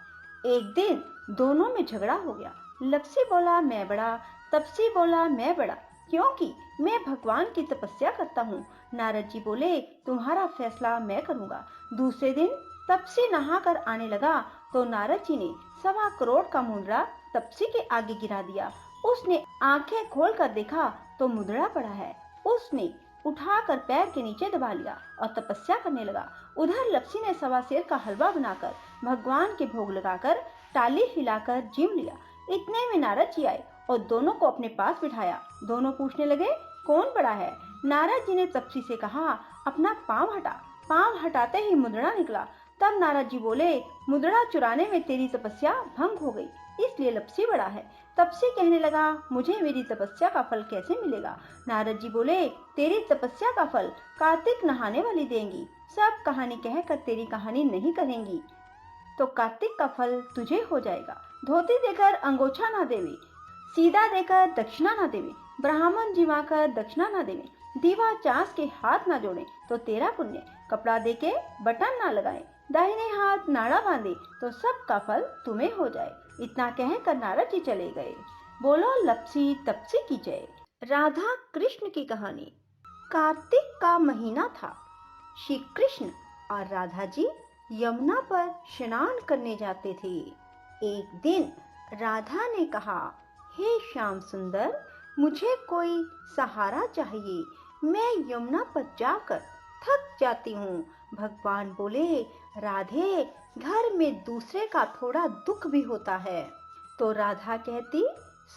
एक दिन दोनों में झगड़ा हो गया। लपसी बोला मैं बड़ा, तपसी बोला मैं बड़ा, क्योंकि मैं भगवान की तपस्या करता हूँ। नारद जी बोले तुम्हारा फैसला मैं करूँगा। दूसरे दिन तपसी नहाकर आने लगा तो नारद जी ने 1.25 करोड़ का मुद्रा तपसी के आगे गिरा दिया। उसने आंखें खोलकर देखा तो मुद्रा पड़ा है। उसने उठाकर पैर के नीचे दबा लिया और तपस्या करने लगा। उधर लपसी ने 1.25 सेर का हलवा बनाकर भगवान के भोग लगाकर ताली हिलाकर जीम लिया। इतने में नारद जी आए और दोनों को अपने पास बिठाया। दोनों पूछने लगे कौन बड़ा है। नारद जी ने तपसी से कहा अपना पाँव हटा। पाँव हटाते ही मुद्रा निकला। तब नारद जी बोले मुद्रा चुराने में तेरी तपस्या भंग हो गई, इसलिए लपसी बड़ा है। तपसी कहने लगा मुझे मेरी तपस्या का फल कैसे मिलेगा। नारद जी बोले तेरी तपस्या का फल कार्तिक नहाने वाली देंगी। सब कहानी कहकर तेरी कहानी नहीं करेंगी तो कार्तिक का फल तुझे हो जाएगा। धोती देकर अंगोछा ना देवे, सीधा देकर दक्षिणा ना देवे, ब्राह्मण जिमाकर दक्षिणा ना देवे, दीवा चांस के हाथ ना जोड़े तो तेरा पुण्य, कपड़ा देके बटन ना लगाए, दाहिने हाथ नाड़ा बांधे तो सब का फल तुम्हें हो जाए। इतना कहकर नारद जी चले गए। बोलो लपसी तपसी की जय। राधा कृष्ण की कहानी। कार्तिक का महीना था। श्री कृष्ण और राधा जी यमुना पर स्नान करने जाते थे। एक दिन राधा ने कहा, हे श्याम सुंदर, मुझे कोई सहारा चाहिए, मैं यमुना पर जाकर थक जाती हूँ। भगवान बोले, राधे, घर में दूसरे का थोड़ा दुख भी होता है। तो राधा कहती,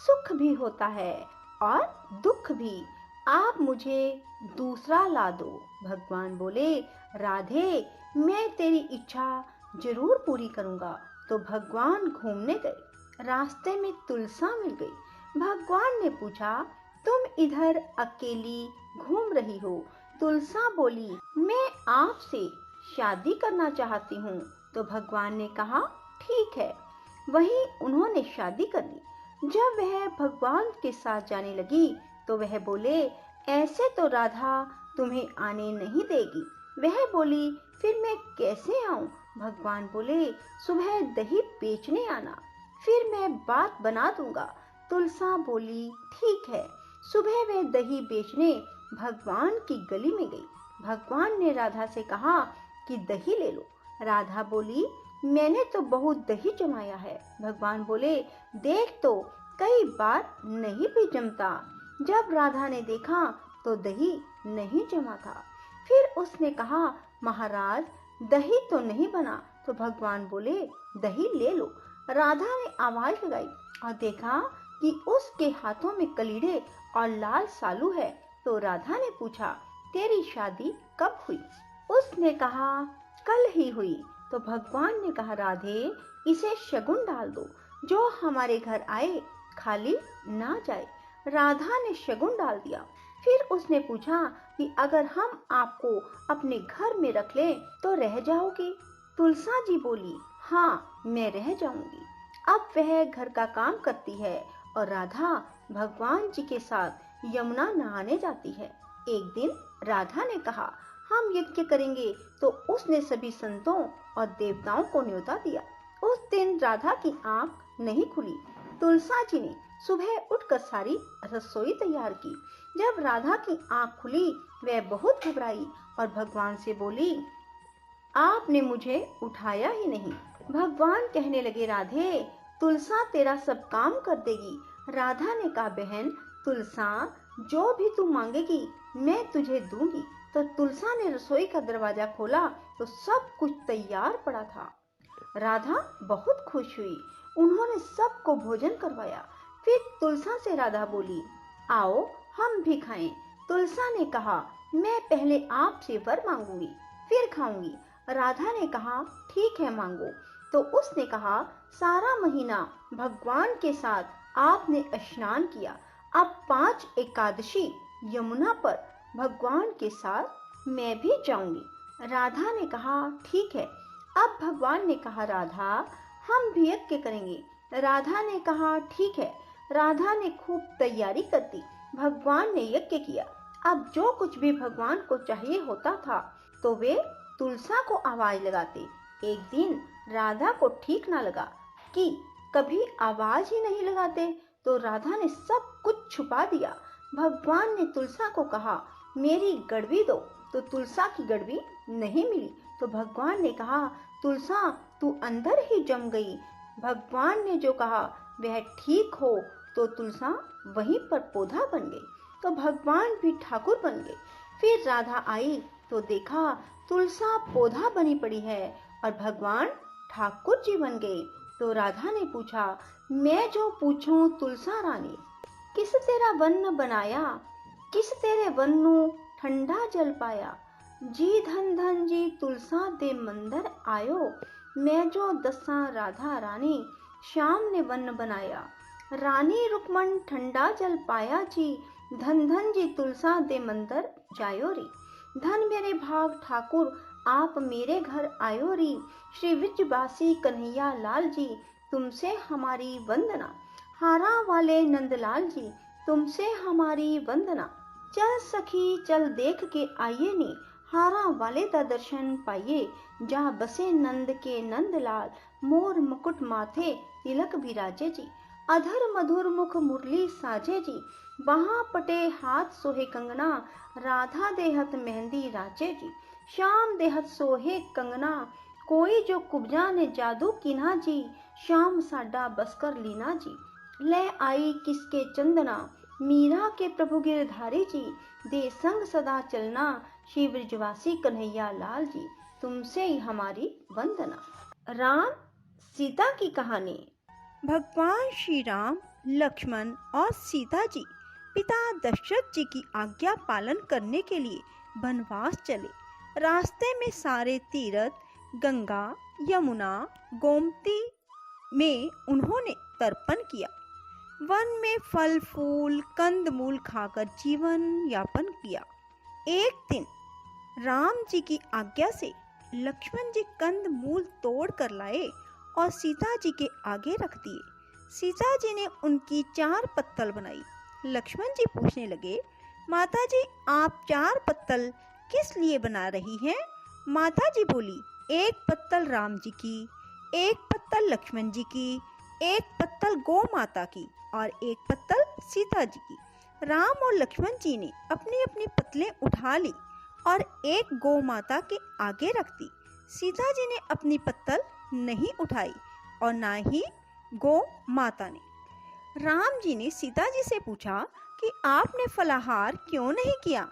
सुख भी होता है और दुख भी, आप मुझे दूसरा ला दो। भगवान बोले, राधे, मैं तेरी इच्छा जरूर पूरी करूंगा। तो भगवान घूमने गए, रास्ते में तुलसा मिल गई। भगवान ने पूछा, तुम इधर अकेली घूम रही हो? तुलसा बोली, मैं आपसे शादी करना चाहती हूँ। तो भगवान ने कहा, ठीक है। वहीं उन्होंने शादी कर ली। जब वह भगवान के साथ जाने लगी तो वह बोले, ऐसे तो राधा तुम्हें आने नहीं देगी। वह बोली, फिर मैं कैसे आऊं? भगवान बोले, सुबह दही बेचने आना, फिर मैं बात बना दूंगा। तुलसा बोली, ठीक है। सुबह वह दही बेचने भगवान की गली में गई। भगवान ने राधा से कहा कि दही ले लो। राधा बोली, मैंने तो बहुत दही जमाया है। भगवान बोले, देख तो, कई बार नहीं भी जमता। जब राधा ने देखा तो दही नहीं जमा था। फिर उसने कहा, महाराज, दही तो नहीं बना। तो भगवान बोले, दही ले लो। राधा ने आवाज लगाई और देखा कि उसके हाथों में कलीड़े और लाल सालू है। तो राधा ने पूछा, तेरी शादी कब हुई? उसने कहा, कल ही हुई। तो भगवान ने कहा, राधे, इसे शगुन डाल दो, जो हमारे घर आए खाली ना जाए। राधा ने शगुन डाल दिया। फिर उसने पूछा कि अगर हम आपको अपने घर में रख लें तो रह जाओगी? तुलसा जी बोली, हाँ, मैं रह जाऊंगी। अब वह घर का काम करती है और राधा भगवान जी के साथ यमुना नहाने जाती है। एक दिन राधा ने कहा, हम यज्ञ करेंगे। तो उसने सभी संतों और देवताओं को न्योता दिया। उस दिन राधा की आंख नहीं खुली। तुलसा जी ने सुबह उठकर सारी रसोई तैयार की। जब राधा की आंख खुली, वह बहुत घबराई और भगवान से बोली, आपने मुझे उठाया ही नहीं। भगवान कहने लगे, राधे, तुलसा तेरा सब काम कर देगी। राधा ने कहा, बहन तुलसा, जो भी तू मांगेगी मैं तुझे दूंगी। तो तुलसा ने रसोई का दरवाजा खोला तो सब कुछ तैयार पड़ा था। राधा बहुत खुश हुई। उन्होंने सबको भोजन करवाया। फिर तुलसा से राधा बोली, आओ हम भी खाएं। तुलसा ने कहा, मैं पहले आपसे वर मांगूंगी, फिर खाऊंगी। राधा ने कहा, ठीक है, मांगो। तो उसने कहा, सारा महीना भगवान के साथ आपने स्नान किया, अब 5 एकादशी यमुना पर भगवान के साथ मैं भी जाऊंगी। राधा ने कहा, ठीक है। अब भगवान ने कहा, राधा, हम भी यज्ञ करेंगे। राधा ने कहा, ठीक है। राधा ने खूब तैयारी कर दी। भगवान ने यज्ञ किया। अब जो कुछ भी भगवान को चाहिए होता था तो वे तुलसा को आवाज लगाते। एक दिन राधा को ठीक ना लगा कि कभी आवाज ही नहीं लगाते, तो राधा ने सब कुछ छुपा दिया। भगवान ने तुलसा को कहा, मेरी गड़वी दो। तो तुलसा की गड़वी नहीं मिली। तो भगवान ने कहा, तुलसा, तू अंदर ही जम गई। भगवान ने जो कहा वह ठीक हो तो तुलसा वहीं पर पौधा बन गई। तो भगवान भी ठाकुर बन गए। फिर राधा आई तो देखा तुलसा पौधा बनी पड़ी है और भगवान ठाकुर जी बन गए। तो राधा ने पूछा, मैं जो पूछूं तुलसा रानी, किस तेरा वन्न बनाया, किस तेरे वन्नु ठंडा जल पाया। जी धन धन जी तुलसा दे मंदर आयो, मैं जो दसा राधा रानी, श्याम ने वन्न बनाया। रानी रुक्मन ठंडा जल पाया जी, धन धन जी तुलसा दे मंदर जायो री। धन मेरे भाग ठाकुर आप मेरे घर आयो री। श्री विजयवासी कन्हैया लाल जी, तुमसे हमारी वंदना। हारा वाले नंदलाल जी, तुमसे हमारी वंदना। चल सखी चल देख के आइए नी, हारा वाले का दर्शन पाइए। जहाँ बसे नंद के नंदलाल, मोर मुकुट माथे तिलक विराजे जी। अधर मधुर मुख मुरली साजे जी, वहाँ पटे हाथ सोहे कंगना। राधा देहत मेहंदी राजे जी, श्याम देहत सोहे कंगना। कोई जो कुब्जा ने जादू किन्हा जी, श्याम साडा बसकर लीना जी, ले आई किसके चंदना, मीरा के प्रभु गिरधारी जी, दे संग सदा चलना, श्री ब्रजवासी कन्हैया लाल जी, तुमसे ही हमारी वंदना। राम सीता की कहानी। भगवान श्री राम, लक्ष्मण और सीता जी पिता दशरथ जी की आज्ञा पालन करने के लिए वनवास चले। रास्ते में सारे तीर्थ, गंगा, यमुना, गोमती में उन्होंने तर्पण किया। वन में फल फूल कंदमूल खाकर जीवन यापन किया। एक दिन राम जी की आज्ञा से लक्ष्मण जी कंदमूल तोड़ कर लाए और सीता जी के आगे रख दिए। सीता जी ने उनकी 4 पत्तल बनाई। लक्ष्मण जी पूछने लगे, माता जी आप 4 पत्तल किस लिए बना रही हैं? माता जी बोली, 1 पत्तल राम जी की, 1 पत्तल लक्ष्मण जी की, 1 पत्तल गौ माता की और 1 पत्तल सीता जी की। राम और लक्ष्मण जी ने अपनी अपनी पत्तलें उठा ली और एक गौ माता के आगे रख दी। सीता जी ने अपनी पत्तल नहीं उठाई और ना ही गौ माता ने। राम जी ने सीता जी से पूछा कि आपने फलाहार क्यों नहीं किया?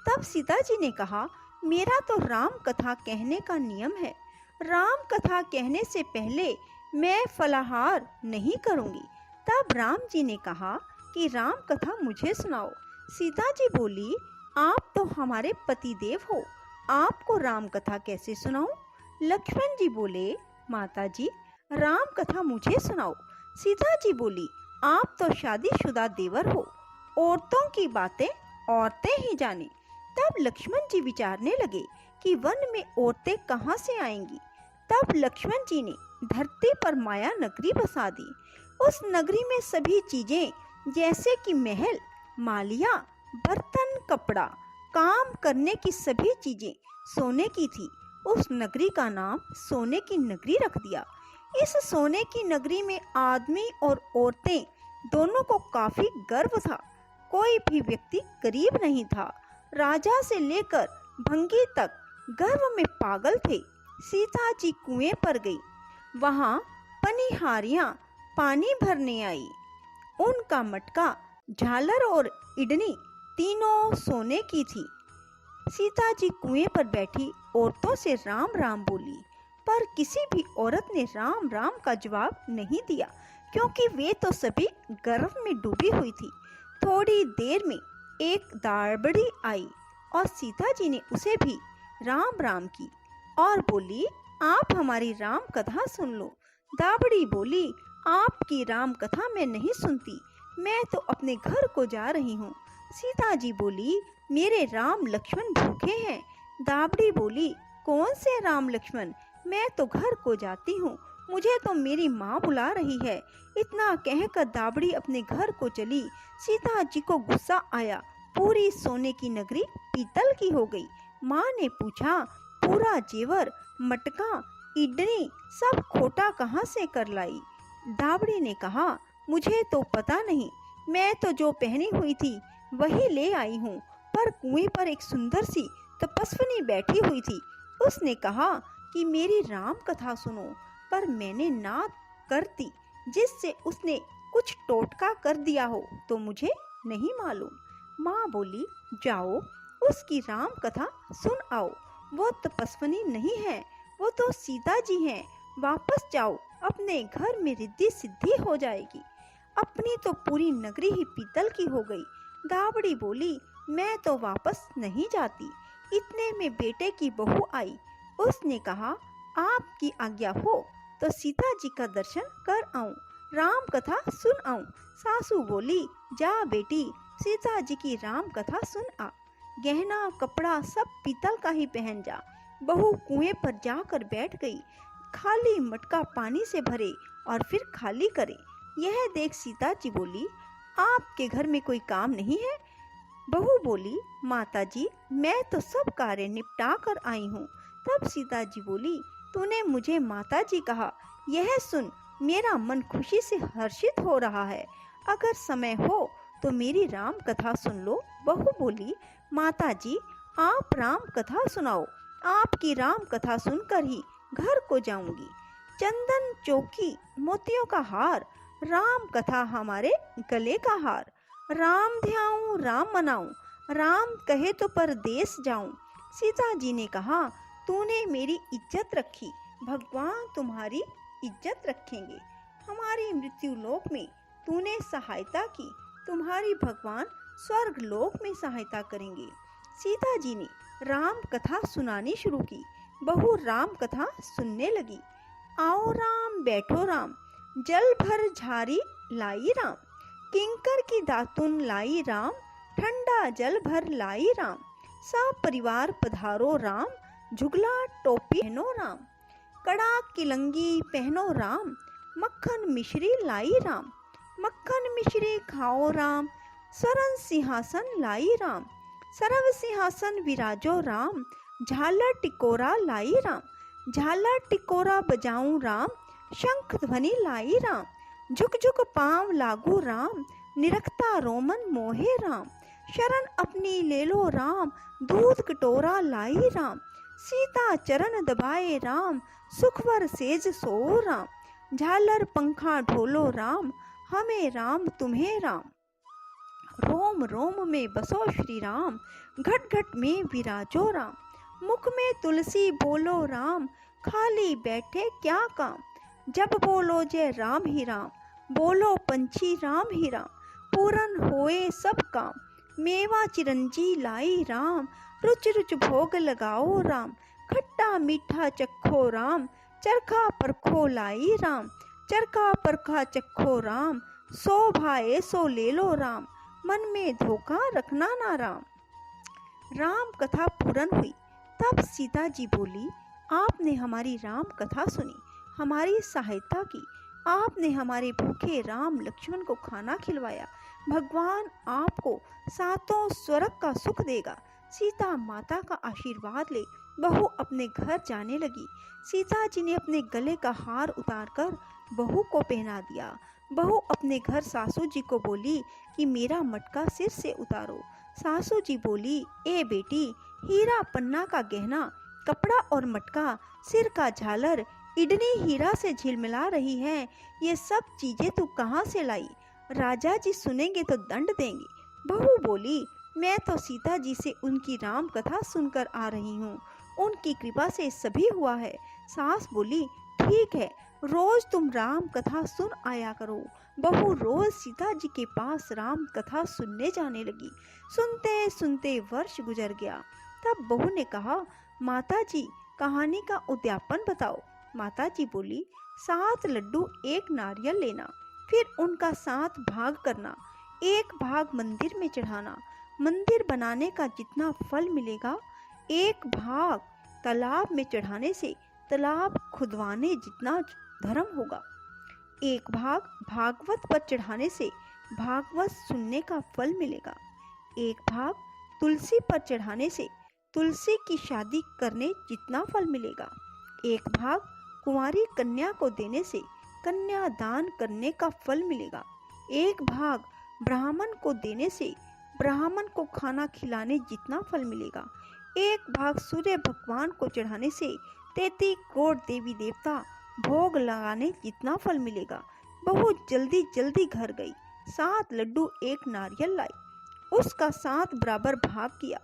तब सीता जी ने कहा, मेरा तो राम कथा कहने का नियम है। राम कथा कहने से पहले मैं फलाहार नहीं करूंगी। तब राम जी ने कहा कि राम कथा मुझे सुनाओ। सीता जी बोली, आप तो हमारे पति देव हो, आपको राम कथा कैसे सुनाऊं? लक्ष्मण जी बोले, माता जी राम कथा मुझे सुनाओ। सीता जी बोली, आप तो शादीशुदा देवर हो, औरतों की बातें औरतें ही जाने। तब लक्ष्मण जी विचारने लगे कि वन में औरतें कहाँ से आएंगी। तब लक्ष्मण जी ने धरती पर माया नगरी बसा दी। उस नगरी में सभी चीजें जैसे कि महल, मालिया, बर्तन, कपड़ा, काम करने की सभी चीजें सोने की थी। उस नगरी का नाम सोने की नगरी रख दिया। इस सोने की नगरी में आदमी और औरतें दोनों को काफी गर्व था। कोई भी व्यक्ति गरीब नहीं था। राजा से लेकर भंगी तक गर्व में पागल थे। सीता जी कुएं पर गई। वहां पनिहारियां पानी भरने आई। उनका मटका, झालर और इडनी तीनों सोने की थी। सीता जी कुएं पर बैठी औरतों से राम राम बोली, पर किसी भी औरत ने राम राम का जवाब नहीं दिया, क्योंकि वे तो सभी गर्व में डूबी हुई थी। थोड़ी देर में एक दाड़बड़ी आई और सीता जी ने उसे भी राम राम की और बोली, आप हमारी राम कथा सुन लो। दाबड़ी बोली, आपकी राम कथा मैं नहीं सुनती, मैं तो अपने घर को जा रही हूँ। सीता जी बोली, मेरे राम लक्ष्मण भूखे हैं। दाबड़ी बोली, कौन से राम लक्ष्मण, मैं तो घर को जाती हूँ, मुझे तो मेरी माँ बुला रही है। इतना कहकर दाबड़ी अपने घर को चली। सीता जी को गुस्सा आया। पूरी सोने की नगरी पीतल की हो गई। माँ ने पूछा, पूरा जेवर, मटका, इडली सब खोटा कहाँ से कर लाई? दाबड़ी ने कहा, मुझे तो पता नहीं, मैं तो जो पहनी हुई थी वही ले आई हूँ। पर कुएं पर एक सुंदर सी तपस्विनी बैठी हुई थी। उसने कहा कि मेरी राम कथा सुनो, पर मैंने ना कर दी। जिससे उसने कुछ टोटका कर दिया हो तो मुझे नहीं मालूम। माँ बोली, जाओ उसकी राम कथा सुन आओ। वो तपस्विनी नहीं है, वो तो सीता जी हैं। वापस जाओ, अपने घर में रिद्धि सिद्धि हो जाएगी। अपनी तो पूरी नगरी ही पीतल की हो गई। दाबड़ी बोली, मैं तो वापस नहीं जाती। इतने में बेटे की बहू आई। उसने कहा, आपकी आज्ञा हो तो सीता जी का दर्शन कर आऊं, राम कथा सुन आऊं। सासू बोली, जा बेटी, सीता जी की राम कथा सुन आ। गहना कपड़ा सब पीतल का ही पहन जा। बहू कुएं पर जाकर बैठ गई। खाली मटका पानी से भरे और फिर खाली करे। यह देख सीता जी बोली, आपके घर में कोई काम नहीं है? बहू बोली, माता जी मैं तो सब कार्य निपटा कर आई हूँ। तब सीता जी बोली, तूने मुझे माता जी कहा, यह सुन मेरा मन खुशी से हर्षित हो रहा है। अगर समय हो तो मेरी राम कथा सुन लो। बहू बोली, माता जी आप राम कथा सुनाओ, आपकी राम कथा सुनकर ही घर को जाऊंगी। चंदन चौकी मोतियों का हार, राम कथा हमारे गले का हार। राम ध्याऊं राम मनाऊं, राम कहे तो परदेस जाऊं। सीता जी ने कहा, तूने मेरी इज्जत रखी, भगवान तुम्हारी इज्जत रखेंगे। हमारी मृत्यु लोक में तूने सहायता की, तुम्हारी भगवान स्वर्ग लोक में सहायता करेंगे। सीता जी ने राम कथा सुनानी शुरू की। बहू राम कथा सुनने लगी। आओ राम बैठो राम, जल भर झारी लाई राम। किंकर की दातुन लाई राम, ठंडा जल भर लाई राम। सब परिवार पधारो राम, झुगला टोपी पहनो राम। कड़ा किलंगी पहनो राम, मक्खन मिश्री लाई राम। मक्खन मिश्री खाओ राम, सरन सिंहासन लाई राम। सरव सिंहासन विराजो राम, झालर टिकोरा लाई राम। झालर टिकोरा बजाऊं राम, शंख ध्वनि लाई राम। झुक झुक पांव लागू राम, निरखता रोमन मोहे राम। शरण अपनी ले लो राम, दूध कटोरा लाई राम। सीता चरण दबाए राम, सुखवर सेज सो राम। झालर पंखा ढोलो राम, हमें राम तुम्हें राम। रोम रोम में बसो श्री राम, घट घट में विराजो राम। मुख में तुलसी बोलो राम, खाली बैठे क्या काम। जब बोलो जय राम ही राम, बोलो पंछी राम ही राम। पूरन होए सब काम, मेवा चिरंजी लाई राम। रुच रुच भोग लगाओ राम, खट्टा मीठा चखो राम। चरखा परखो लाई राम, चरखा परखा चखो राम। सो भाए सो ले लो राम, मन में धोखा रखना ना राम। राम कथा पूर्ण हुई। तब सीता जी बोली, आपने हमारी राम कथा सुनी, हमारी सहायता की। आपने हमारे भूखे राम लक्ष्मण को खाना खिलवाया। भगवान आपको सातों स्वर्ग का सुख देगा। सीता माता का आशीर्वाद ले बहू अपने घर जाने लगी। सीता जी ने अपने गले का हार उतारकर बहू को पहना दिया। बहू अपने घर सासू जी को बोली कि मेरा मटका सिर से उतारो। सासू जी बोली, ए बेटी, हीरा पन्ना का गहना, कपड़ा और मटका, सिर का झालर, इडनी हीरा से झिलमिला रही है, ये सब चीजें तू कहाँ से लाई? राजा जी सुनेंगे तो दंड देंगे। बहू बोली, मैं तो सीता जी से उनकी राम कथा सुनकर आ रही हूँ, उनकी कृपा से सभी हुआ है। सास बोली, ठीक है, रोज तुम राम कथा सुन आया करो। बहू रोज सीता जी के पास राम कथा सुनने जाने लगी। सुनते सुनते वर्ष गुजर गया। तब बहू ने कहा, माता जी, कहानी का उद्यापन बताओ। माता जी बोली, 7 लड्डू 1 नारियल लेना, फिर उनका 7 भाग करना। 1 भाग मंदिर में चढ़ाना। मंदिर बनाने का जितना फल मिलेगा, 1 भाग तालाब में चढ़ाने से तालाब खुदवाने जितना धर्म होगा। 1 भाग भागवत पर चढ़ाने से भागवत सुनने का फल मिलेगा। 1 भाग तुलसी पर चढ़ाने से तुलसी की शादी करने जितना फल मिलेगा। 1 भाग कुंवारी कन्या को देने से कन्या दान करने का फल मिलेगा। 1 भाग ब्राह्मण को देने से ब्राह्मण को खाना खिलाने जितना फल मिलेगा। 1 भाग सूर्य भगवान को चढ़ाने से 33 करोड़ देवी देवता भोग लगाने जितना फल मिलेगा। बहू जल्दी जल्दी घर गई। 7 लड्डू 1 नारियल लाई, उसका 7 बराबर भाग किया।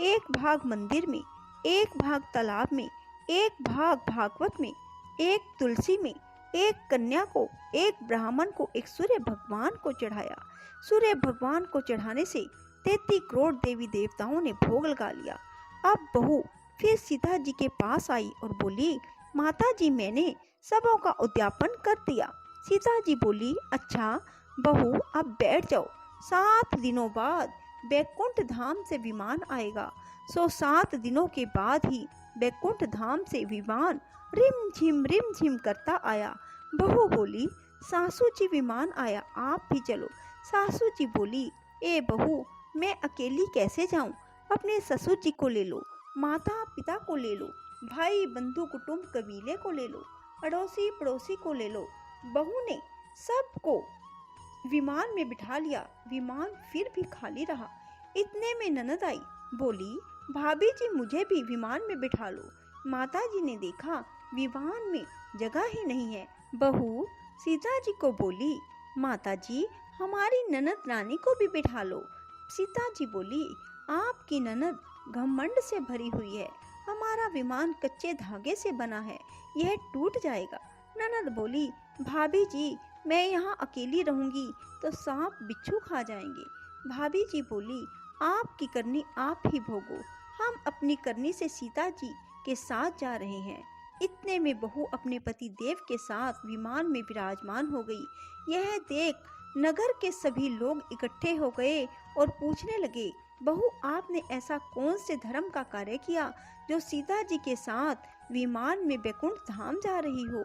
1 भाग मंदिर में, 1 भाग तालाब में, 1 भाग भागवत में, 1 तुलसी में, 1 कन्या को, 1 ब्राह्मण को, 1 सूर्य भगवान को चढ़ाया। सूर्य भगवान को चढ़ाने से 33 करोड़ देवी देवताओं ने भोग लगा लिया। अब बहू फिर सीता जी के पास आई और बोली, माता जी, मैंने सबों का उद्यापन कर दिया। सीता जी बोली, अच्छा बहू, अब बैठ जाओ। 7 दिनों बाद बैकुंठ धाम से विमान आएगा। 7 दिनों के बाद ही बैकुंठ धाम से विमान रिम झिम करता आया। बहू बोली, सासू जी विमान आया, आप भी चलो। सासू जी बोली, ए बहू, मैं अकेली कैसे जाऊं? अपने ससुर जी को ले लो, माता पिता को ले लो, भाई बंधु कुटुंब कबीले को ले लो, अड़ोसी पड़ोसी को ले लो। बहू ने सबको विमान में बिठा लिया। विमान फिर भी खाली रहा। इतने में ननद आई, बोली, भाभी जी, मुझे भी विमान में बिठा लो। माता जी ने देखा विमान में जगह ही नहीं है। बहू सीता जी को बोली, माता जी हमारी ननद रानी को भी बिठा लो। सीता जी बोली, आपकी ननद घमंड से भरी हुई है, हमारा विमान कच्चे धागे से बना है, यह टूट जाएगा। ननद बोली, भाभी जी मैं यहाँ अकेली रहूंगी तो सांप बिच्छू खा जाएंगे। भाभी जी बोली, आपकी करनी आप ही भोगो, हम अपनी करनी से सीता जी के साथ जा रहे हैं। इतने में बहू अपने पति देव के साथ विमान में विराजमान हो गई। यह देख नगर के सभी लोग इकट्ठे हो गए और पूछने लगे, बहू आपने ऐसा कौन से धर्म का कार्य किया जो सीता जी के साथ विमान में बैकुंठ धाम जा रही हो?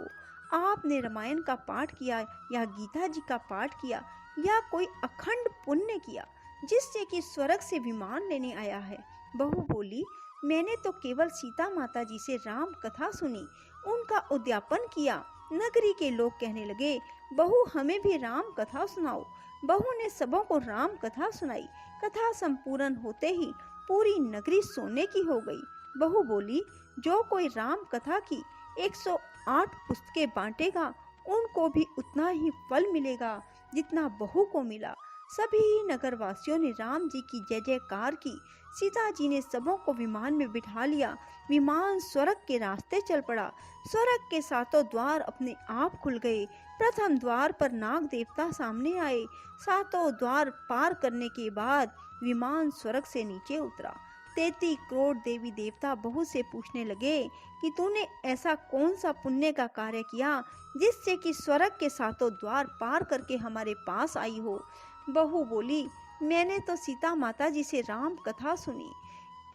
आपने रामायण का पाठ किया या गीता जी का पाठ किया या कोई अखंड पुण्य किया जिससे कि स्वर्ग से विमान लेने आया है? बहू बोली, मैंने तो केवल सीता माता जी से राम कथा सुनी, उनका उद्यापन किया। नगरी के लोग कहने लगे, बहू हमें भी राम कथा सुनाओ। बहू ने सबों को राम कथा सुनाई। कथा संपूर्ण होते ही पूरी नगरी सोने की हो गई। बहू बोली, जो कोई राम कथा की 108 पुस्तकें बांटेगा उनको भी उतना ही फल मिलेगा जितना बहू को मिला। सभी नगरवासियों ने राम जी की जय जयकार की। सीता जी ने सबों को विमान में बिठा लिया। विमान स्वर्ग के रास्ते चल पड़ा। स्वर्ग के सातों द्वार अपने आप खुल गए। प्रथम द्वार पर नाग देवता सामने आए। सातों द्वार पार करने के बाद विमान स्वर्ग से नीचे उतरा। 33 करोड़ देवी देवता बहू से पूछने लगे कि तूने ऐसा कौन सा पुण्य का कार्य किया जिससे कि स्वर्ग के सातों द्वार पार करके हमारे पास आई हो? बहू बोली, मैंने तो सीता माता जी से राम कथा सुनी,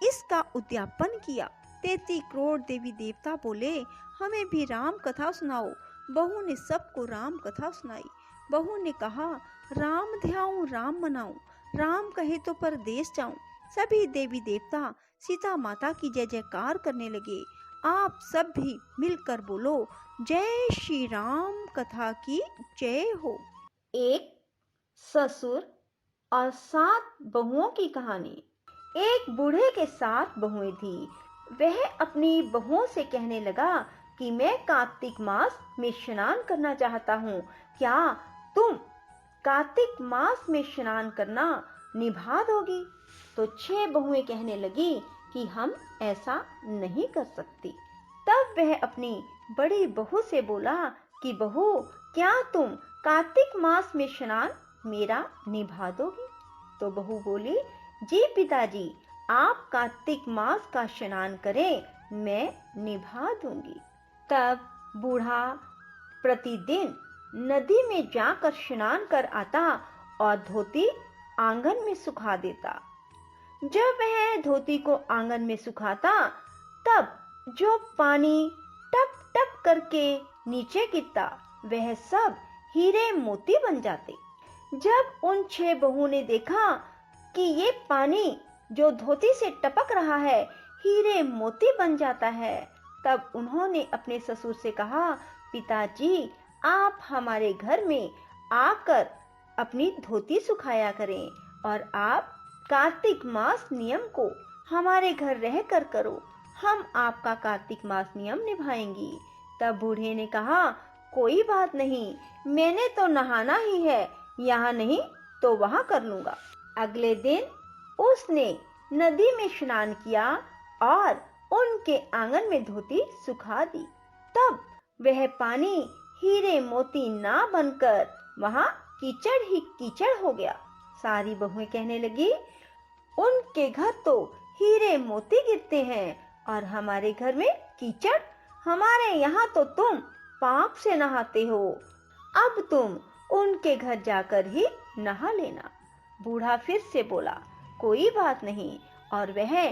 इसका उद्यापन किया। 33 करोड़ देवी देवता बोले, हमें भी राम कथा सुनाओ। बहू ने सबको राम कथा सुनाई। बहू ने कहा, राम ध्याऊं राम मनाऊं, राम कहे तो परदेश जाऊं। सभी देवी देवता सीता माता की जय जयकार करने लगे। आप सब भी मिलकर बोलो, जय श्री राम कथा की जय हो। एक ससुर और 7 बहुओं की कहानी। एक बूढ़े के 7 बहुएं थी। वह अपनी बहुओं से कहने लगा कि मैं कार्तिक मास में स्नान करना चाहता हूँ, क्या तुम कार्तिक मास में स्नान करना निभा दोगी? तो 6 बहुएं कहने लगी कि हम ऐसा नहीं कर सकती। तब वह अपनी बड़ी बहू से बोला कि बहू, क्या तुम कार्तिक मास में स्नान मेरा निभा दोगी? तो बहू बोली, जी पिताजी, आप कार्तिक मास का स्नान करें, मैं निभा दूंगी। तब बूढ़ा प्रतिदिन नदी में जाकर स्नान कर आता और धोती आंगन में सुखा देता। जब वह धोती को आंगन में सुखाता तब जो पानी टप टप करके नीचे गिरता वह सब हीरे मोती बन जाते। जब उन 6 बहुओं ने देखा कि ये पानी जो धोती से टपक रहा है हीरे मोती बन जाता है, तब उन्होंने अपने ससुर से कहा, पिताजी आप हमारे घर में आकर अपनी धोती सुखाया करें और आप कार्तिक मास नियम को हमारे घर रह कर करो, हम आपका कार्तिक मास नियम निभाएंगी। तब बूढ़े ने कहा, कोई बात नहीं, मैंने तो नहाना ही है, यहाँ नहीं तो वहाँ कर लूंगा। अगले दिन उसने नदी में स्नान किया और उनके आंगन में धोती सुखा दी। तब वह पानी हीरे मोती ना बनकर वहाँ कीचड़ ही कीचड़ हो गया। सारी बहुएं कहने लगी, उनके घर तो हीरे मोती गिरते हैं और हमारे घर में कीचड़, हमारे यहाँ तो तुम पाप से नहाते हो, अब तुम उनके घर जाकर ही नहा लेना। बूढ़ा फिर से बोला, कोई बात नहीं, और वह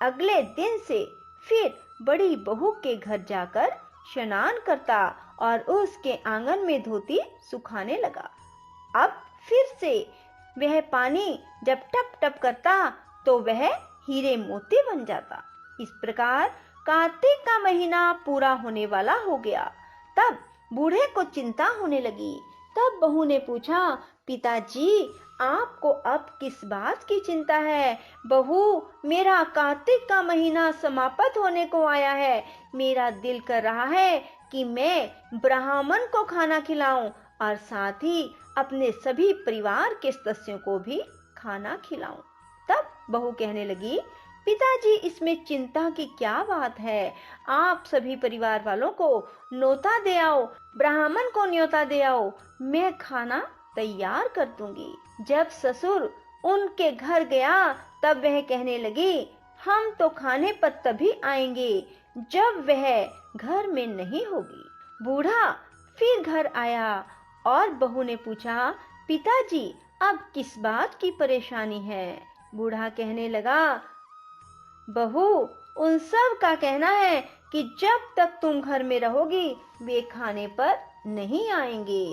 अगले दिन से फिर बड़ी बहू के घर जाकर स्नान करता और उसके आंगन में धोती सुखाने लगा। अब फिर से वह पानी जब टप टप करता तो वह हीरे मोती बन जाता। इस प्रकार कार्तिक का महीना पूरा होने वाला हो गया। तब बूढ़े को चिंता होने लगी। तब बहू ने पूछा, पिताजी आपको अब किस बात की चिंता है? बहू, मेरा कार्तिक का महीना समाप्त होने को आया है, मेरा दिल कर रहा है कि मैं ब्राह्मण को खाना खिलाऊं और साथ ही अपने सभी परिवार के सदस्यों को भी खाना खिलाऊं। तब बहू कहने लगी, पिताजी इसमें चिंता की क्या बात है, आप सभी परिवार वालों को न्योता दे आओ, ब्राह्मण को न्योता दे आओ, मैं खाना तैयार कर दूंगी। जब ससुर उनके घर गया तब वह कहने लगी, हम तो खाने पर तभी आएंगे जब वह घर में नहीं होगी। बूढ़ा फिर घर आया और बहू ने पूछा, पिताजी अब किस बात की परेशानी है? बूढ़ा कहने लगा, बहू उन सब का कहना है कि जब तक तुम घर में रहोगी वे खाने पर नहीं आएंगे,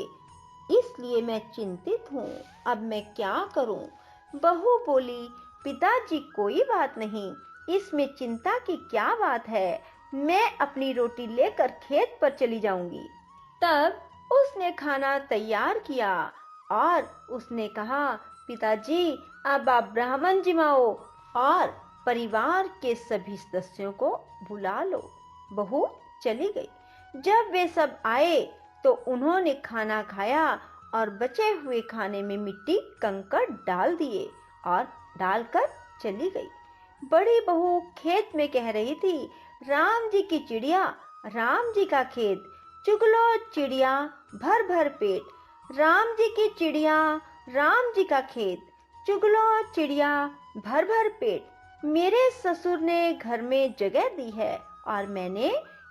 इसलिए मैं चिंतित हूँ, अब मैं क्या करूँ? बहू बोली, पिताजी कोई बात नहीं, इसमें चिंता की क्या बात है, मैं अपनी रोटी लेकर खेत पर चली जाऊंगी। तब उसने खाना तैयार किया और उसने कहा, पिताजी अब आप ब्राह्मण जिमाओ और परिवार के सभी सदस्यों को बुला लो। बहू चली गई। जब वे सब आए तो उन्होंने खाना खाया और बचे हुए खाने में मिट्टी कंकड़ डाल दिए और डालकर चली गई। बड़ी बहू खेत में कह रही थी, राम जी की चिड़िया, राम जी का खेत, चुगलो चिड़िया भर भर पेट। राम जी की चिड़िया, राम जी का खेत, चुगलो चिड़िया भर भर पेट। मेरे ससुर ने घर में जगह दी है और मैंने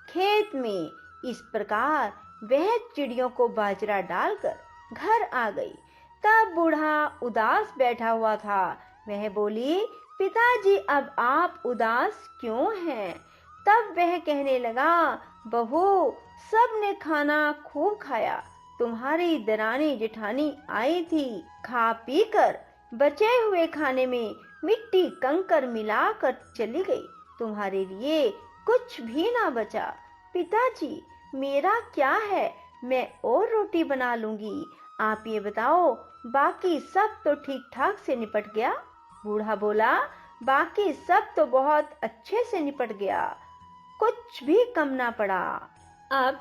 खेत में। इस प्रकार वह चिड़ियों को बाजरा डालकर घर आ गई। तब बूढ़ा उदास बैठा हुआ था। वह बोली, पिताजी अब आप उदास क्यों हैं? तब वह कहने लगा, बहू सब ने खाना खूब खाया, तुम्हारी दरानी जेठानी आई थी, खा पी कर बचे हुए खाने में मिट्टी कंकर मिलाकर चली गई, तुम्हारे लिए कुछ भी ना बचा। पिताजी मेरा क्या है, मैं और रोटी बना लूंगी, आप ये बताओ बाकी सब तो ठीक ठाक से निपट गया? बूढ़ा बोला, बाकी सब तो बहुत अच्छे से निपट गया, कुछ भी कम ना पड़ा। अब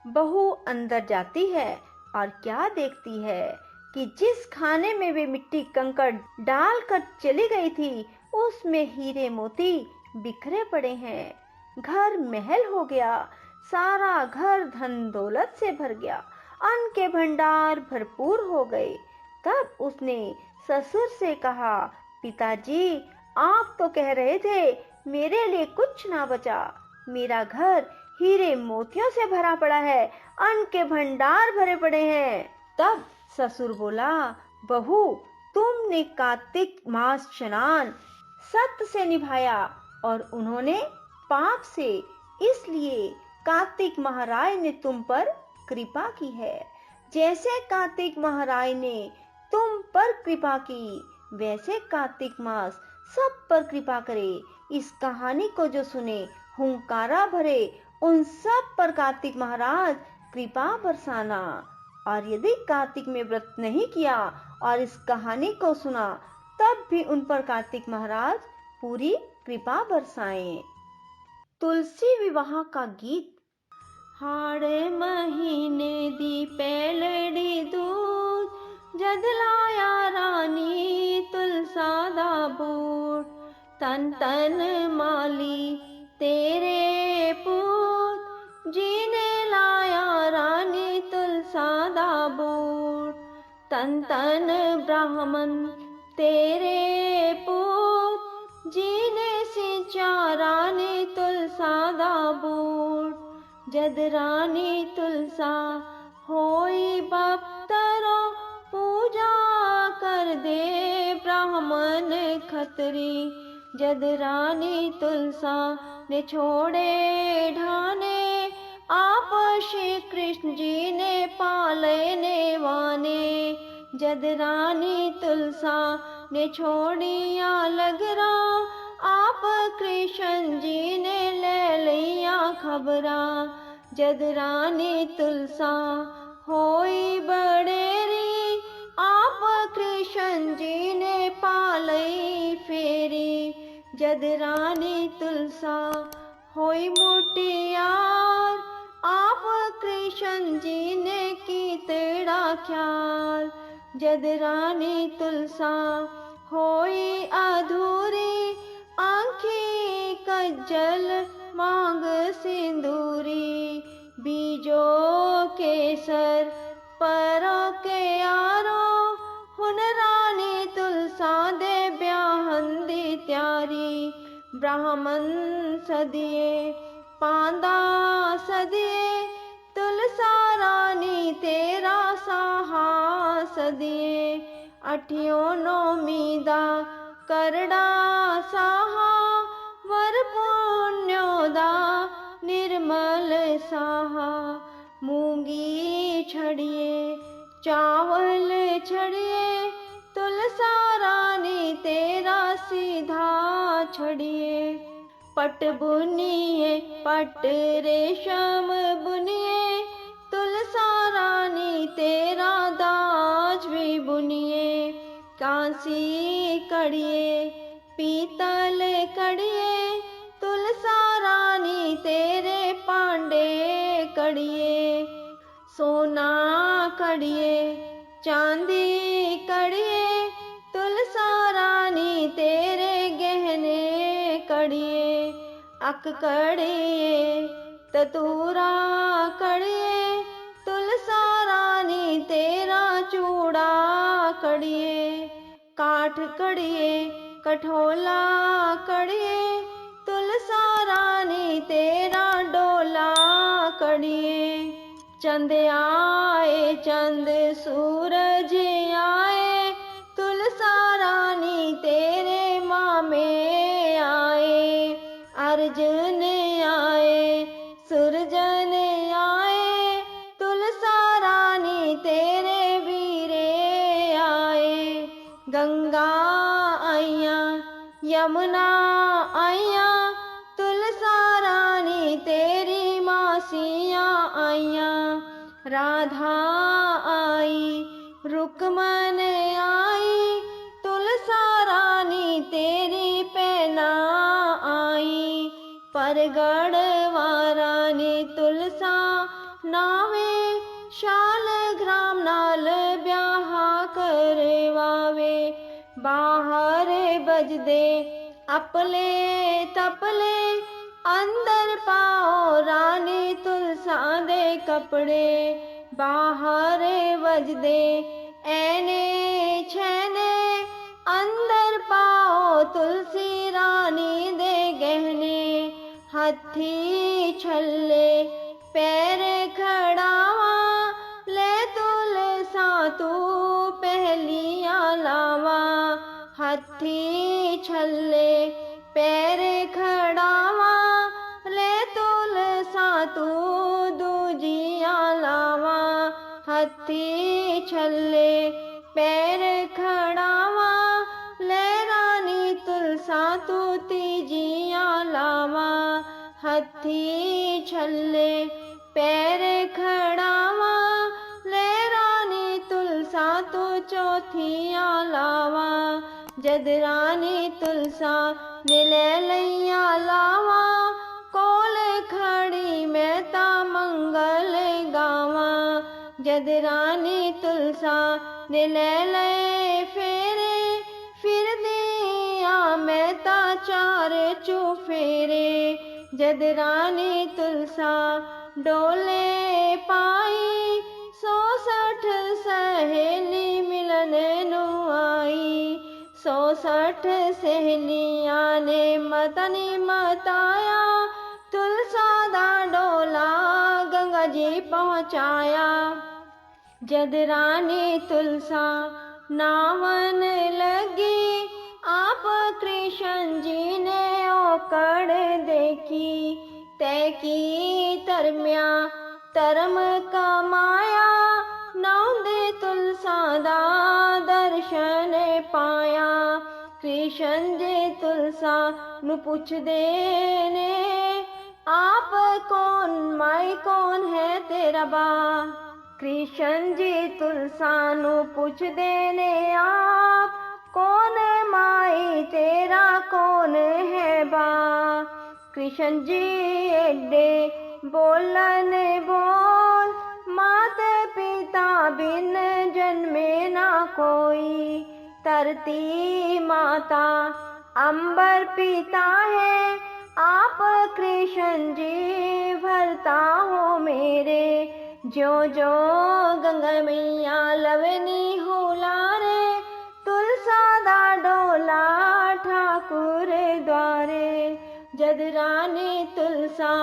बहू अंदर जाती है और क्या देखती है कि जिस खाने में वे मिट्टी कंकड़ डालकर चली गई थी उसमें हीरे मोती बिखरे पड़े हैं। घर महल हो गया, सारा घर धन दौलत से भर गया, अन्न के भंडार भरपूर हो गए। तब उसने ससुर से कहा, पिताजी आप तो कह रहे थे मेरे लिए कुछ ना बचा, मेरा घर हीरे मोतियों से भरा पड़ा है, अन्न के भंडार भरे पड़े हैं। तब ससुर बोला, बहू तुमने कार्तिक मास स्नान सत्य से निभाया और उन्होंने पाप से, इसलिए कार्तिक महाराज ने तुम पर कृपा की है। जैसे कार्तिक महाराज ने तुम पर कृपा की वैसे कार्तिक मास सब पर कृपा करे। इस कहानी को जो सुने हुंकारा भरे उन सब पर कार्तिक महाराज कृपा बरसाना। और यदि कार्तिक में व्रत नहीं किया और इस कहानी को सुना तब भी उन पर कार्तिक महाराज पूरी कृपा बरसाएं। तुलसी विवाह का गीत। हाड़ महीने दी पैलड़ी दूध, जद लाया रानी तुलसा दा बूट, तन तन माली तेरे पूत, जीने लाया रानी तुलसा दा बूट, तन तन ब्राह्मण तेरे पूत, जीने सिंचा रानी तुलसा दा बूट। जद रानी तुलसा होई बप्तरो, पूजा कर दे ब्राह्मण खत्री। जद रानी तुलसा ने छोड़े ढाने, आप श्री कृष्ण जी ने पाले ने वाने। जद रानी तुलसा ने छोड़िया लगरा, आप कृष्ण जी ने ले लिया खबरा। जद रानी तुलसा होई बड़ेरी, आप कृष्ण जी ने पालई फेरी। जद रानी तुलसा होई मुटियार, आप कृष्ण जी ने की तेरा ख्याल। जद रानी तुलसा होई अधूरी, आँखें कज्जल मांग सिंदूरी। बीजो केसर परो के यारो, हुन रानी तुलसा दे ब्याहन दी त्यारी। ब्राह्मण सदिए पांदा सदिए, तुलसा रानी तेरा साहा सदिए। अठियों नौमी दा करड़ा साहा, वर पुण्यो दा निर्मल साहा। मूंगी छड़िए चावल छड़िए, तुलसा रानी तेरा सीधा छड़िए। पट बुनिए पट रेशम बुनिए, तुलसा रानी तेरा दाज भी बुनिए। कांसी कड़िए पीतल कड़िए, तुलसा रानी तेरे पांडे कड़िए। सोना कड़िए चांदी कड़िए, तुलसा रानी तेरे गहने कड़िए। अक कड़िए ततूरा कड़िए, तुलसा रानी तेरा चूड़ा कड़िए। काठ कड़िए कठोला कड़िए, तुलसा रानी तेरा डोला कड़िए। चंद आए चंद सूरज आए, तुलसा रानी तेरे मामे आए। अर्जुन आए सुरजन आए, तुलसा रानी तेरे वीरे आए। गंगा आइया यमुना आइया, तुलसा रानी तेरी मासियाँ आइया। राधा आई रुकमन आई, तुलसा रानी तेरी पैना आई। परगढ़ वारानी तुलसा नावे, शाल ग्राम नाल ब्याह करवावे। बाहर बजदे अपले तपले, अंदर पाओ रानी तुलसा दे कपड़े। बाहर बजदे ऐने छैने, अंदर पाओ तुलसी रानी दे गहने। हथी छल्ले पैर खड़ावा, ले तुलसा तू पहलिया लावा। हथी छल्ले पैर खड़ावा, ले तुलसा तू दूजिया लावा। हथी छल्ले पैर खड़ावा, ले रानी तुलसा तू तीजिया लावा। हथी छल्ले पैर खड़ावा, ले रानी तुलसा तू चौथिया लावा। जद रानी तुलसा ने ले लैया लावा, कोल खड़ी मैं ता मंगल गावा। जद रानी तुलसा ने ले लए फेरे, फिर दिया मैं ता चार चुफेरे। जद रानी तुलसा डोले पाई, 160 सहेली मिलन नु आई। 160 सहेलियां ने मतनी मताया, तुलसा दा डोला गंगा जी पहुँचाया। जद रानी तुलसा नावन लगी, आप कृष्ण जी ने ओकड़ देखी। तय की तरम्या धर्म कमाया, नौंदे तुलसा दा दर्शन पाया। कृष्ण जी तुलसा नु पुछदे ने, आप कौन माई कौन है तेरा बा। कृष्ण जी तुलसा नु पुछदे ने, आप कौन माई तेरा कौन है बा। कृष्ण जी एडे बोलन बोल, माता पिता बिन जन्मे ना कोई। धरती माता अंबर पिता है, आप कृष्ण जी भरता हो मेरे। जो जो गंगा मैया लवनी होला रे, तुलसा दा डोला ठाकुर द्वारे। जद रानी तुलसा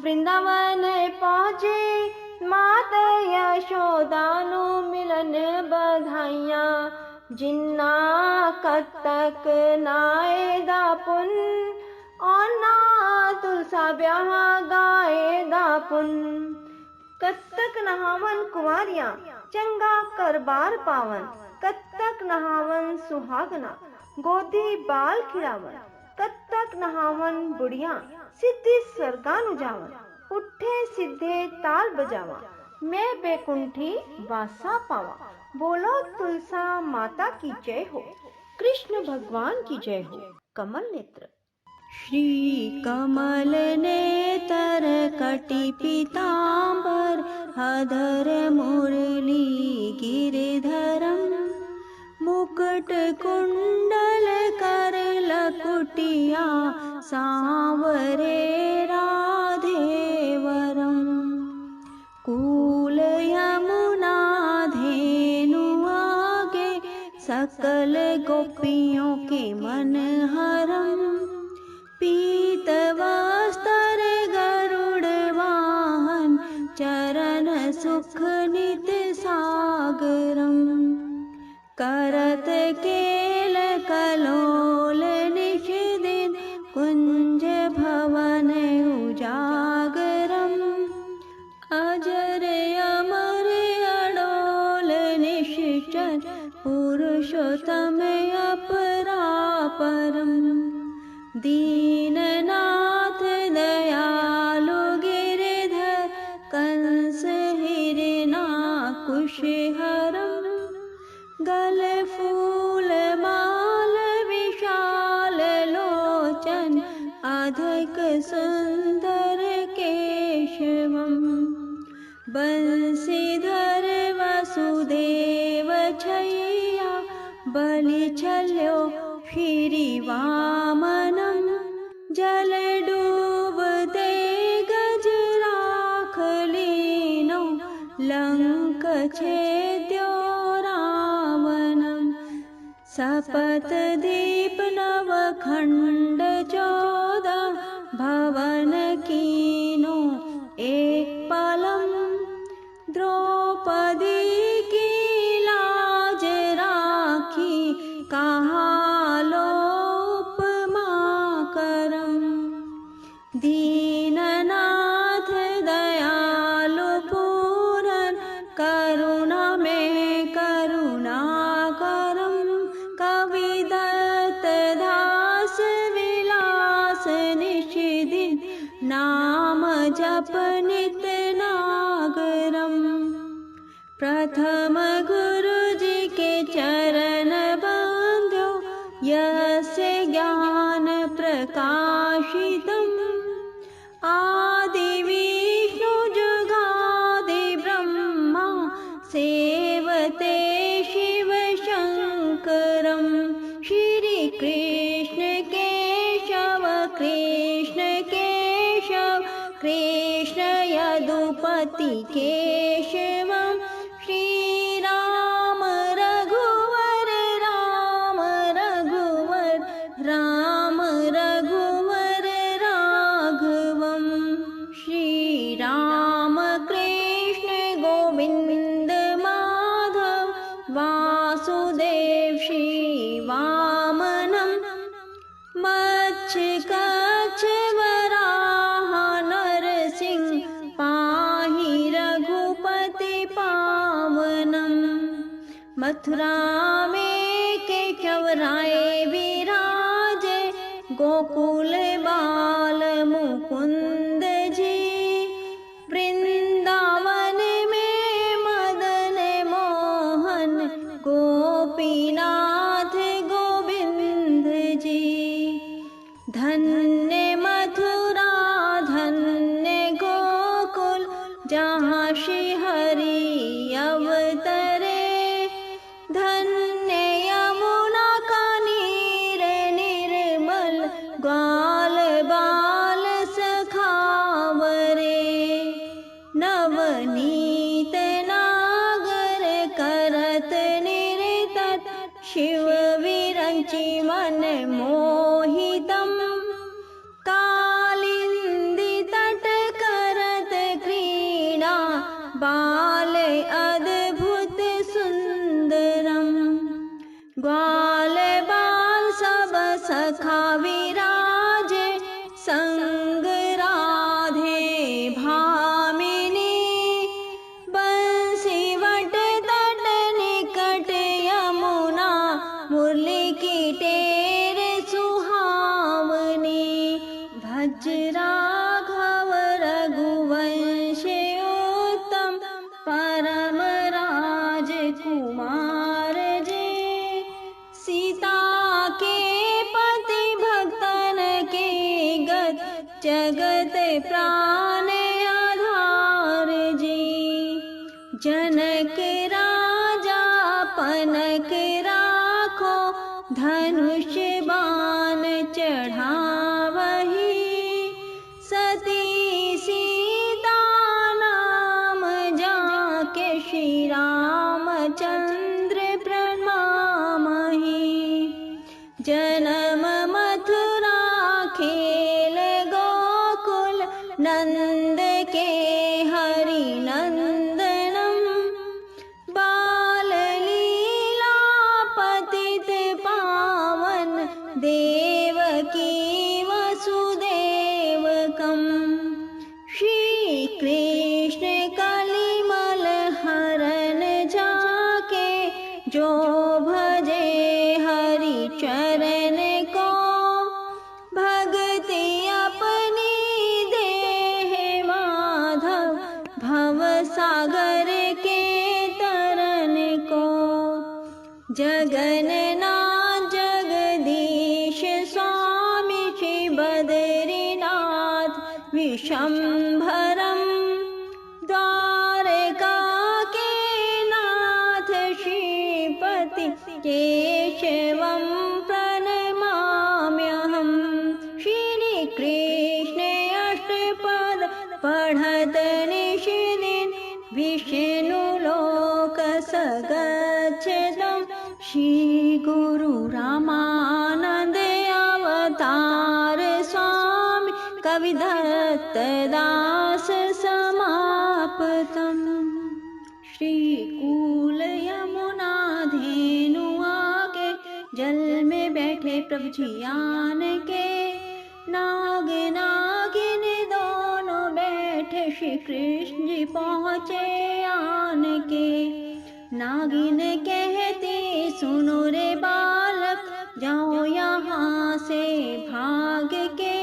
वृंदावन पहुंची, माता यशोदा नु मिलन बधाइयां। जिन्ना कद तक नाए दा पुन, और ना तुलसा ब्याह गाए दा पुन। कद तक नहावन कुंवारियां, चंगा कर बार पावन। कद तक नहावन सुहागना, गोदी बाल खिलावन। कद तक नहावन बुढ़िया, सिद्धि स्वर्गा नु जावन। उठे सिद्धे ताल बजावा, मैं बैकुंठी वासा पावा। बोलो तुलसा माता की जय हो, कृष्ण भगवान की जय हो। कमल नेत्र। श्री कमल नेतर कटि पीतांबर, अधर मुरली गिरिधरम। मुकुट कुंडल कर लकुटिया, सांवरे राधेवरम। कूल यमुना धेनु आगे, सकल गोपियों के मन हरम। पीत वस्त्र गरुड़ वाहन, चरण सुख नित सागरम। करत केल कलोल निश दिन, कुंज भवन उजागरम। अजर अमर अडोल निश्चल, पुरुषोत्तम अपरापरम। दीननाथ दयालु गिरिधर, कंस हिरणाकुश हरम। गल फूल माल विशाल लोचन, अधिक सुंदर केशवम। बंसीधर वसुदेव छैया, बलि छल्यो श्री वामनम। जल डूबते गज राख लीनो, लंक छेद्यो रावणम। सपत दीप नव खंड 14, भवन कीनो एक पलम। द्रौपदी की लाज राखी, कहाँ लो उपमा करम। दीननाथ दयालु पूरन, करुणा में करुणा करम। कवि दत्त दास विलास निश दिन, नाम जप नित नागरम। प्रथम गुरु जी के चरण बांध्यो, यस्य ज्ञान प्रकाशितम। आदि विष्णु जुगादि ब्रह्मा, सेवते शिव शंकरम। श्री कृष्ण केशव कृष्ण केशव, कृष्ण यदुपति केशवम। श्री राम रघुवर राम रघुवर, राम रघुवर राघवम। श्री राम कृष्ण गोविंद माधव, वासुदेव श्री वामनम। मच्छ कच्छ वराह नरसिंह, पाहि रघुपति पावनम। मथुरा में केशव राय विराजे, गोकुल बाल मुकुंद जी। वृंदावन में मदन मोहन, गोपीनाथ गोविंद जी। धन्य मथुरा धन्य गो ग्वाल बाल सखावरे, नवनीत नागर करत निरतत, शिव विरंचि मन मोहितम, कालिंदी तट करत क्रीडा, बाल अद्भुत सुंदरम। ग्वाल बाल सब सखा विराजे, संग राधे भामिनी, बंसी वट तट निकट यमुना, मुरली की टेर सुहावनी। भज राघव रघुवंश उत्तम, परम राजकुमार जे, सीता के पति भक्तन के गत, जगत प्राण आधार जी। जनक राजा पनक राखो, धनुष बाण चढ़ावही, सती सीता नाम जाके, श्री रामचंद्र प्रणमामहि। जन्म मथुरा खेल गोकुल, नंद के हरि नंदनम, बाल लीला पतित पावन, देवकी वसुदेवकम। श्री कृष्ण कलिमल हरन जाके, जो भजे हरि चरण को, भक्ति अपनी देह माधव, भव सागर के तरन को। जगन्नाथ जगदीश स्वामी, श्री बद्रीनाथ विशंभरम, द्वारका के नाथ श्रीपति, केशवम प्रणमाम्यहम्। श्री कृष्ण अष्टपद पढ़त निशिदिन, विष्णु लोक सगच्छतम, श्री गुरु रामानंद अवतार स्वामी, कविदत्त दास समापतम। श्री कूल यमुना धेनु आगे, जल में बैठे प्रभु जी आन के, नाग नागिन दोनों बैठे, श्री कृष्ण जी पहुँचे आन के। नागिन कहती सुनो रे बालक, जाओ यहाँ से भाग के,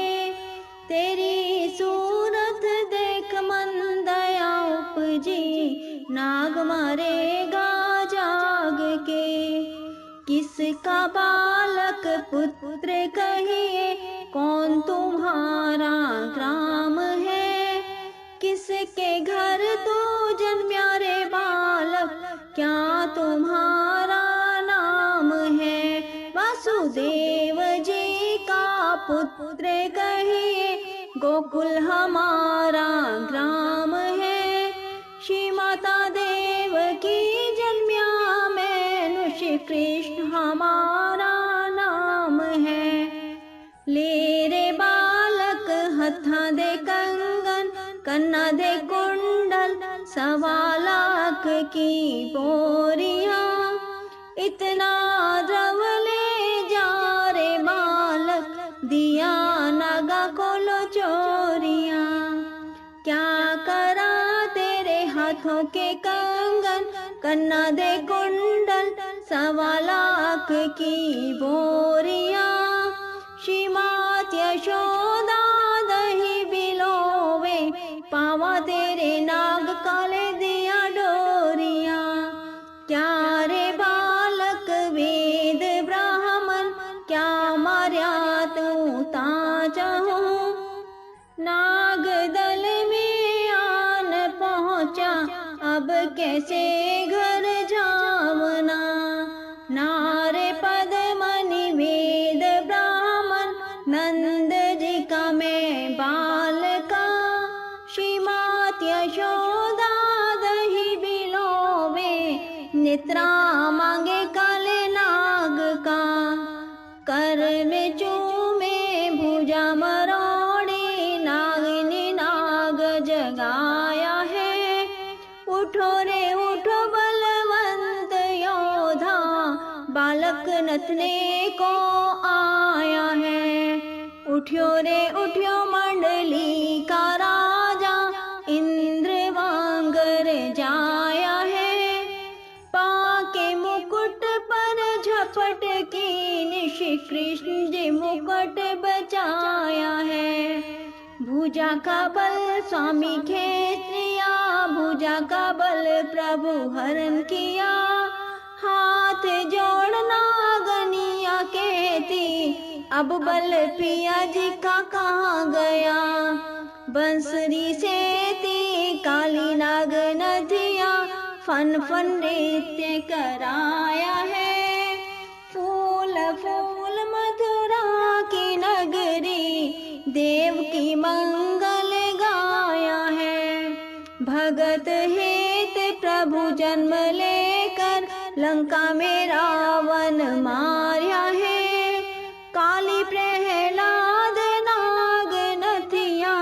तेरी सूरत देख मन दया उपजी, नाग मारेगा जाग के। किसका बालक पुत्र कहिए, कौन तुम्हारा ग्राम है, किसके घर तू जन्म्या रे बालक, क्या तुम्हारा नाम है। वासुदेव जी का पुत्र कहिए, गोकुल हमारा ग्राम है, श्री माता देव की जन्म्या मैनु, श्री कृष्ण हमारा नाम है। ले रे बालक हथा दे कंगन, कन्ना दे कुंडल, 1.25 लाख की बोरियां, इतना द्रव ले जा रे बालक, दिया नागा को लो चोरियां। क्या करा तेरे हाथों के कंगन, कन्ना दे कुंडल, 1.25 लाख की बोरियां। श्री मात यशोदा दही बिलोवे, पावा तेरे नाग काले दिया डोरियां। क्या रे बालक वेद ब्राह्मण, क्या मार्या तू ताजा हो, नाग दल में आन पहुँचा, अब कैसे घर जावना। नारे पद मणि वेद ब्राह्मण, नंद नंद जी का मैं बाल का, श्री मात यशोदा दही बिलोवे, नेत्रा मांगे काले नाग का, कर में चूमे भुजा मरोड़े, नागिनी नाग जगाया है। उठो रे उठो बलवंत योधा, बालक नथने को आया है। उठ्यो रे उठ्यो मंडली का राजा, इंद्र वांगर जाया है। पाके मुकुट पर झपट की, श्री कृष्ण जी मुकुट बचाया है। भुजा का बल स्वामी खेत्रिया, भुजा का बल प्रभु हरण किया। हाथ जोड़ना गनिया कहती, अब बल पिया जी का कहाँ गया। बंसरी से ती काली नाग नदिया, फन फन नृत्य कराया है। फूल फूल मथुरा की नगरी, देव की मंगल गाया है। भगत हेत प्रभु जन्म लेकर, लंका में रावण मारया है। काली प्रहलाद नाग नथिया,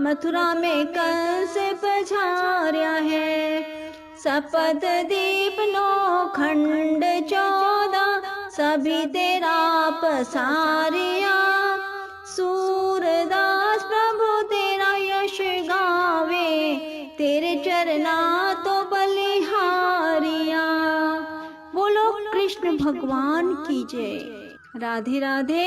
मथुरा में कंस पछारया है। सपत दीप नो खंड 14, सभी तेरा पसारिया। सूरदास प्रभु तेरा यश गावे, तेरे चरना तो बलिहारिया। बोलो कृष्ण भगवान की जय। राधे राधे,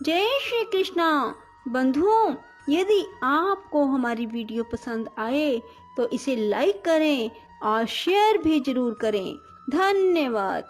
जय श्री कृष्णा। बंधुओं, यदि आपको हमारी वीडियो पसंद आए तो इसे लाइक करें और शेयर भी जरूर करें। धन्यवाद।